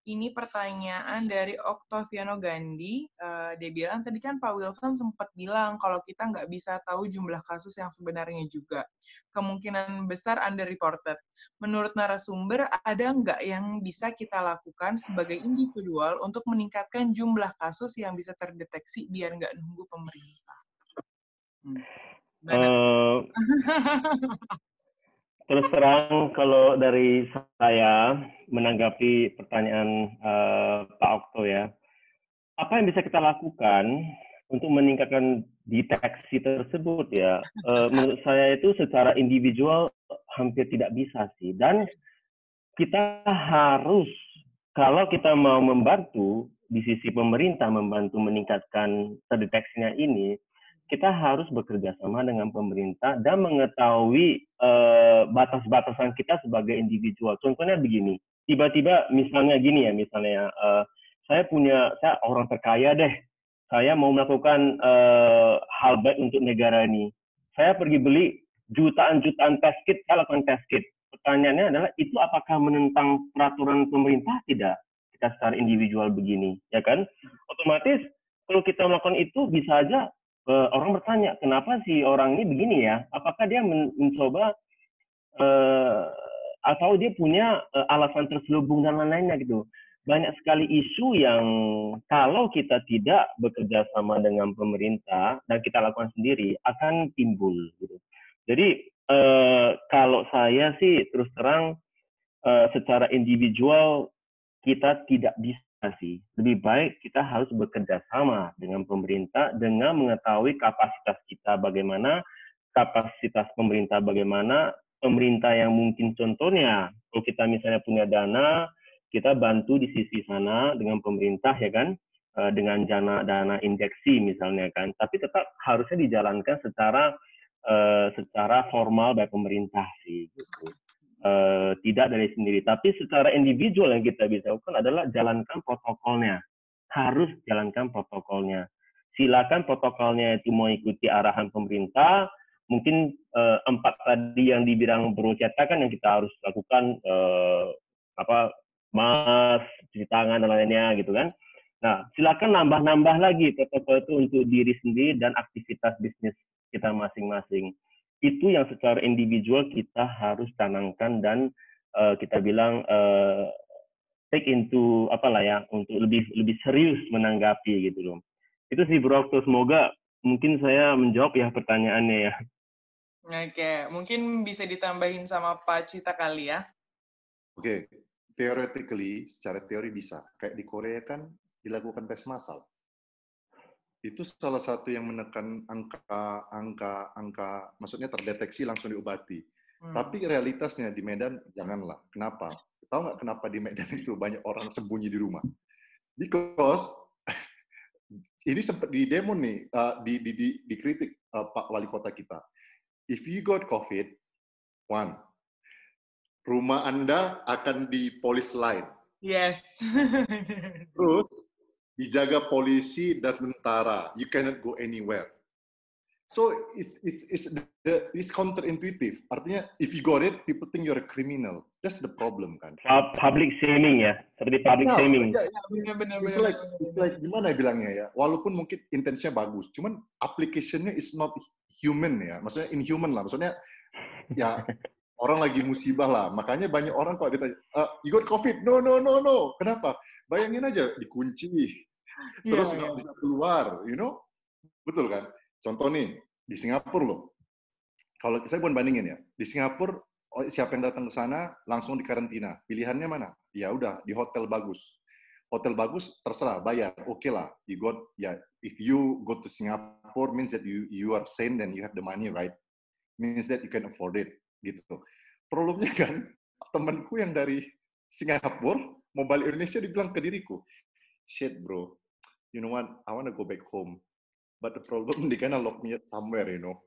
Ini pertanyaan dari Octaviano Gandhi. Dia bilang, tadi kan Pak Wilson sempat bilang kalau kita nggak bisa tahu jumlah kasus yang sebenarnya juga. Kemungkinan besar underreported. Menurut narasumber, ada nggak yang bisa kita lakukan sebagai individual untuk meningkatkan jumlah kasus yang bisa terdeteksi biar nggak nunggu pemerintah? Terus terang, kalau dari saya menanggapi pertanyaan Pak Okto ya, apa yang bisa kita lakukan untuk meningkatkan deteksi tersebut ya? Menurut saya itu secara individual hampir tidak bisa sih. Dan kita harus, kalau kita mau membantu di sisi pemerintah membantu meningkatkan terdeteksinya ini, kita harus bekerja sama dengan pemerintah dan mengetahui batas-batasan kita sebagai individual. Contohnya begini, tiba-tiba misalnya gini ya, misalnya saya orang terkaya deh, saya mau melakukan hal baik untuk negara ini. Saya pergi beli jutaan-jutaan test kit, saya lakukan test kit. Pertanyaannya adalah, itu apakah menentang peraturan pemerintah? Tidak. Kita secara individual begini, ya kan? Otomatis kalau kita melakukan itu bisa aja orang bertanya, kenapa sih orang ini begini ya? Apakah dia mencoba atau dia punya alasan terselubung dan lain-lainnya gitu. Banyak sekali isu yang kalau kita tidak bekerja sama dengan pemerintah dan kita lakukan sendiri akan timbul gitu. Jadi kalau saya sih terus terang secara individual kita tidak bisa sih. Lebih baik kita harus bekerja sama dengan pemerintah dengan mengetahui kapasitas kita bagaimana, kapasitas pemerintah bagaimana, pemerintah yang mungkin contohnya, kalau kita misalnya punya dana, kita bantu di sisi sana dengan pemerintah ya kan, dengan dana injeksi misalnya kan, tapi tetap harusnya dijalankan secara formal dari pemerintah sih gitu. Tidak dari sendiri, tapi secara individual yang kita bisa lakukan adalah jalankan protokolnya. Harus jalankan protokolnya. Silakan protokolnya itu mau ikuti arahan pemerintah. Mungkin 4 tadi yang dibilang Bro Ceta kan yang kita harus lakukan, mask, cuci tangan dan lainnya gitu kan. Nah, silakan nambah lagi protokol itu untuk diri sendiri dan aktivitas bisnis kita masing-masing. Itu yang secara individual kita harus tanamkan dan kita bilang take into untuk lebih serius menanggapi gitu loh. Itu sih Bro, semoga mungkin saya menjawab ya pertanyaannya ya. Oke, mungkin bisa ditambahin sama Pak Cita kali ya. Oke, theoretically, secara teori bisa. Kayak di Korea kan dilakukan tes massal. Itu salah satu yang menekan angka, maksudnya terdeteksi langsung diobati. Tapi realitasnya di Medan janganlah. Kenapa? tahu nggak kenapa di Medan itu banyak orang sembunyi di rumah? Because ini sempat di demo nih, dikritik Pak Wali Kota kita. If you got COVID, one, rumah Anda akan di polis lain. Yes. Terus dijaga polisi dan tentara. You cannot go anywhere. So it's counterintuitive. Artinya if you got it, people think you're a criminal. That's the problem kan. Public shaming ya, seperti public shaming. Ya, it's like gimana bilangnya ya. Walaupun mungkin intensinya bagus, cuman application-nya is not human ya. Maksudnya inhuman lah. Maksudnya ya orang lagi musibah lah. Makanya banyak orang kok ditanya, you got COVID? No. Kenapa? Bayangin aja dikunci, terus nggak bisa keluar, you know? Betul kan? Contoh nih, di Singapura loh. Kalau saya bukan bandingin ya, di Singapura siapa yang datang ke sana langsung dikarantina. Pilihannya mana? Ya udah di hotel bagus. Hotel bagus terserah bayar. Oke lah, you got ya. If you go to Singapore means that you are sane and you have the money, right? Means that you can afford it gitu. Problemnya kan temanku yang dari Singapura mau balik Indonesia dibilang ke diriku, shit bro, you know what? I want to go back home. But the problem, they gonna lock me up somewhere, you know.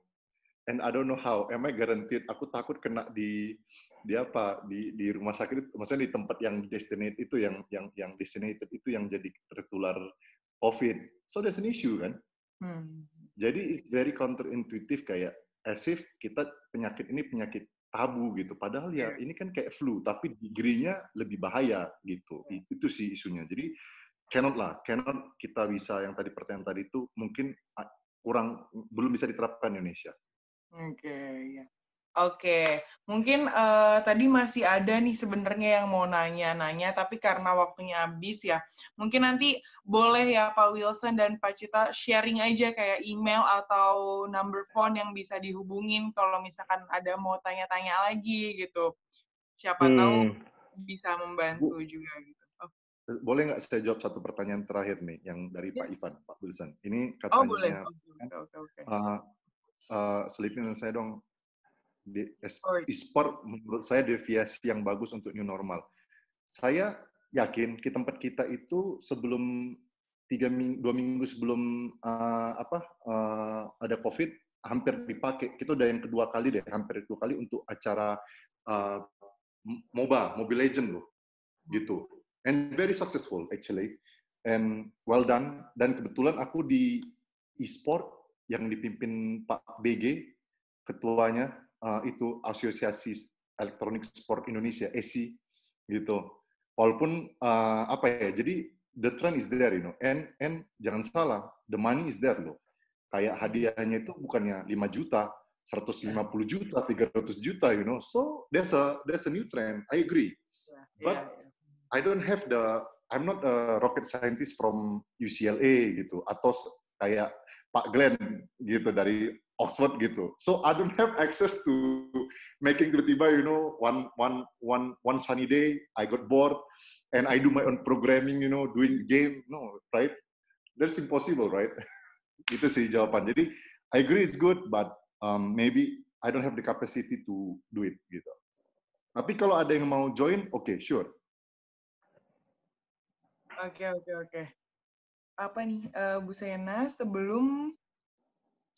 And I don't know how. Am I guaranteed? Aku takut kena di rumah sakit. Maksudnya di tempat yang designated itu, yang designated itu yang jadi tertular COVID. So there's an issue kan. Jadi it's very counterintuitive kayak as if kita penyakit ini penyakit tabu gitu. Padahal ya ini kan kayak flu, tapi degree-nya lebih bahaya gitu. Itu sih isunya. Jadi cannot kita bisa yang tadi pertanyaan tadi itu mungkin belum bisa diterapkan di Indonesia. Oke. Mungkin tadi masih ada nih sebenarnya yang mau nanya-nanya, tapi karena waktunya habis ya, mungkin nanti boleh ya Pak Wilson dan Pak Cita sharing aja kayak email atau number phone yang bisa dihubungin kalau misalkan ada mau tanya-tanya lagi gitu. Siapa tahu bisa membantu juga gitu. Boleh nggak saya jawab satu pertanyaan terakhir nih, yang dari Pak Ivan, Pak Wilson. Ini katanya, selipin saya dong. E-sport menurut saya deviasi yang bagus untuk new normal. Saya yakin di tempat kita itu sebelum 2 minggu sebelum ada COVID, hampir dipakai. Kita udah yang kedua kali hampir 2 kali untuk acara Mobile Legends loh, gitu. And very successful actually, and well done. Dan kebetulan aku di e-sport yang dipimpin Pak BG, ketuanya itu Asosiasi Elektronik Sport Indonesia (ESI) gitu. Walaupun jadi the trend is there, you know, and jangan salah, the money is there loh. Kayak hadiahnya itu bukannya 5 juta, 150 juta, 300 juta, you know. So there's a new trend. I agree, but I'm not a rocket scientist from UCLA gitu, atau kayak Pak Glenn gitu dari Oxford gitu. So I don't have access to making tiba-tiba, you know, one sunny day I got bored and I do my own programming, you know, doing game. No, right? That's impossible, right? Itu sih jawaban. Jadi I agree it's good, but maybe I don't have the capacity to do it gitu. Tapi kalau ada yang mau join, okay, sure. Oke. Apa nih, Bu Sena, sebelum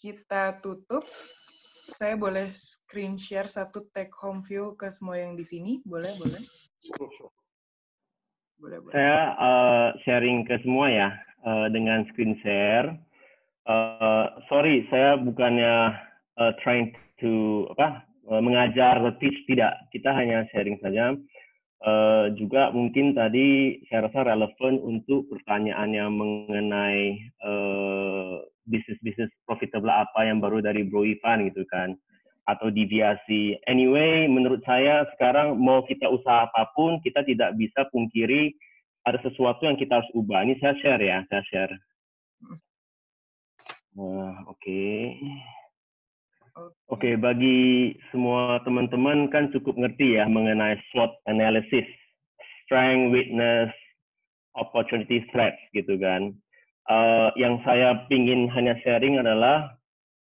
kita tutup, saya boleh screen share satu take home view ke semua yang di sini? Boleh? Boleh. Saya sharing ke semua ya, dengan screen share. Sorry, saya bukannya trying to mengajar atau teach, tidak. Kita hanya sharing saja. Juga mungkin tadi saya rasa relevan untuk pertanyaan yang mengenai bisnis profitable apa yang baru dari Bro Ivan gitu kan, atau deviasi. Anyway, menurut saya sekarang mau kita usaha apapun, kita tidak bisa pungkiri ada sesuatu yang kita harus ubah. Ini saya share ya, Oke, bagi semua teman-teman kan cukup ngerti ya mengenai SWOT analysis, strength, weakness, opportunity, threats gitu kan. Yang saya pingin hanya sharing adalah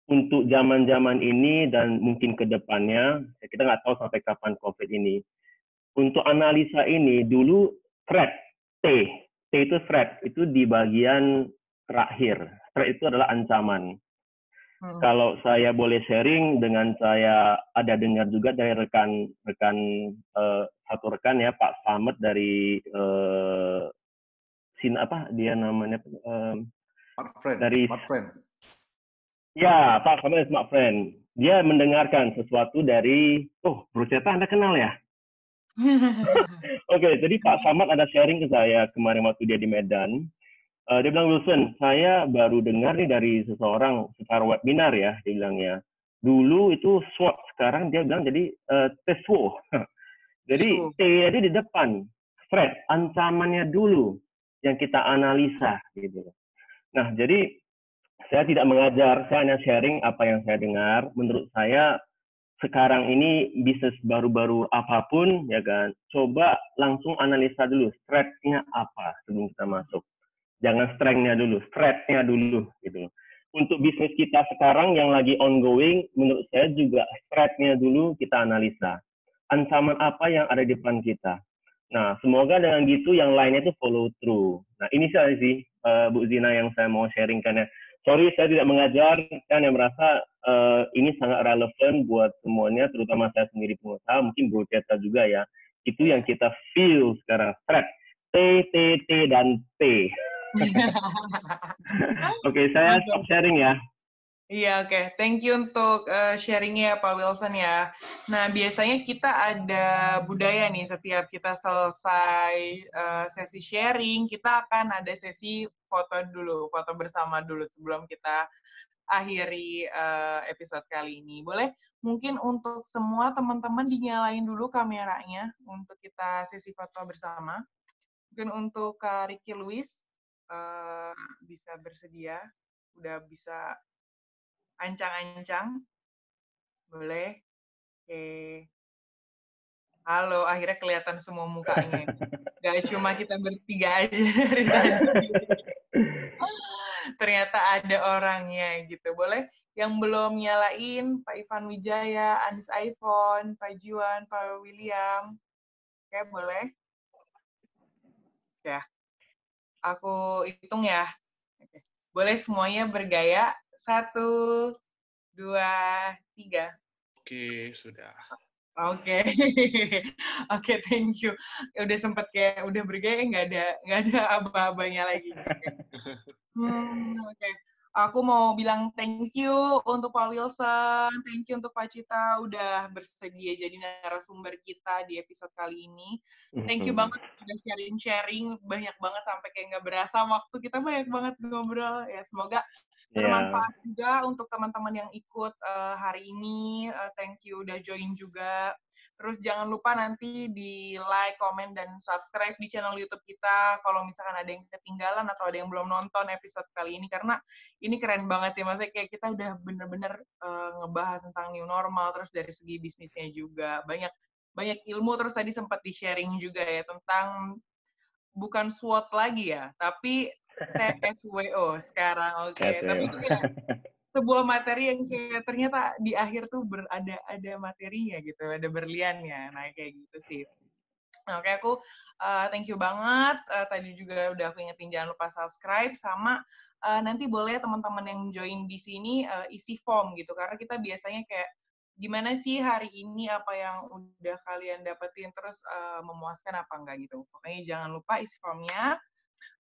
untuk zaman-zaman ini dan mungkin ke depannya, kita nggak tahu sampai kapan COVID ini, Untuk analisa ini dulu threat, T itu threat, itu di bagian terakhir. Threat itu adalah ancaman. Kalau saya boleh sharing dengan saya ada dengar juga dari rekan satu rekan ya, Pak Slamet dari dia namanya dari Smart Friend. Ya, Pak Slamet Smart Friend. Dia mendengarkan sesuatu dari Bro Zeta Anda kenal ya? Oke, jadi Pak Slamet ada sharing ke saya kemarin waktu dia di Medan. Dia bilang, Wilson, saya baru dengar nih dari seseorang secara webinar ya, dia bilangnya. Dulu itu SWOT, sekarang dia bilang jadi TESWO. Jadi T aja di depan, threat, ancamannya dulu yang kita analisa gitu. Nah, jadi saya tidak mengajar, saya hanya sharing apa yang saya dengar. Menurut saya sekarang ini bisnis baru-baru apapun ya kan, coba langsung analisa dulu threat-nya apa sebelum kita masuk. Jangan strength-nya dulu, threat-nya dulu gitu. Untuk bisnis kita sekarang yang lagi ongoing, menurut saya juga threat-nya dulu kita analisa. Ancaman apa yang ada di depan kita. Nah, semoga dengan gitu yang lainnya itu follow through. Nah, ini saja sih Bu Zina yang saya mau sharingkan ya. Sorry, saya tidak mengajar, kan yang merasa ini sangat relevan buat semuanya, terutama saya sendiri pengusaha, mungkin Bu Zeta juga ya. Itu yang kita feel sekarang, threat. T, dan P. Oke, saya stop sharing ya. Iya, oke. Thank you untuk sharingnya Pak Wilson ya. Nah, biasanya kita ada budaya nih, setiap kita selesai sesi sharing, kita akan ada sesi foto dulu, foto bersama dulu sebelum kita akhiri episode kali ini. Boleh mungkin untuk semua teman-teman dinyalain dulu kameranya untuk kita sesi foto bersama. Mungkin untuk Kak Ricky Luis bisa bersedia, udah bisa ancang-ancang, boleh? Oke. Halo, akhirnya kelihatan semua mukanya. Gak cuma kita bertiga aja dari tadi. Ternyata ada orangnya gitu. Boleh? Yang belum nyalain, Pak Ivan Wijaya, Anis iPhone, Pak Jiwan, Pak William. Oke, boleh? Ya. Aku hitung ya. Oke. Boleh semuanya bergaya. 1, 2, 3. Oke, sudah. Oke. Oke, thank you. Udah sempet kayak udah bergaya nggak ada aba-abanya lagi. Oke. Aku mau bilang thank you untuk Pak Wilson, thank you untuk Pak Cita udah bersedia jadi narasumber kita di episode kali ini. Thank you banget udah sharing-sharing, banyak banget sampai kayak nggak berasa waktu kita banyak banget ngobrol. Ya, semoga bermanfaat juga untuk teman-teman yang ikut hari ini. Thank you udah join juga. Terus jangan lupa nanti di like, komen, dan subscribe di channel YouTube kita kalau misalkan ada yang ketinggalan atau ada yang belum nonton episode kali ini, karena ini keren banget sih, maksudnya kayak kita udah bener-bener ngebahas tentang new normal, terus dari segi bisnisnya juga banyak ilmu, terus tadi sempat di-sharing juga ya tentang bukan SWOT lagi ya, tapi TSWO sekarang, oke. Tapi itu kayak sebuah materi yang kayak ternyata di akhir tuh ada materinya gitu, ada berliannya. Nah, kayak gitu sih. Nah, oke, aku thank you banget. Tadi juga udah aku ingetin jangan lupa subscribe, sama nanti boleh teman-teman yang join di sini isi form gitu, karena kita biasanya kayak gimana sih hari ini, apa yang udah kalian dapetin, terus memuaskan apa enggak gitu. Pokoknya jangan lupa isi formnya.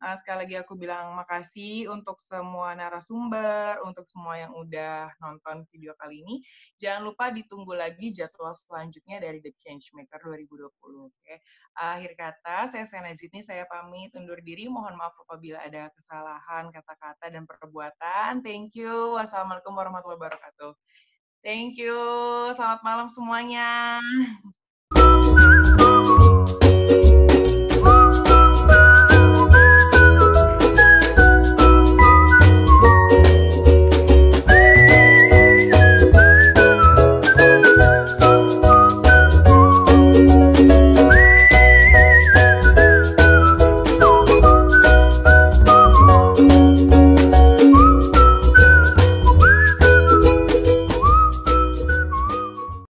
Sekali lagi aku bilang makasih untuk semua narasumber, untuk semua yang udah nonton video kali ini. Jangan lupa ditunggu lagi jadwal selanjutnya dari The Changemaker 2020. Oke. Akhir kata, saya Sena Zidni, saya pamit undur diri. Mohon maaf apabila ada kesalahan kata-kata dan perbuatan. Thank you. Wassalamualaikum warahmatullahi wabarakatuh. Thank you. Selamat malam semuanya.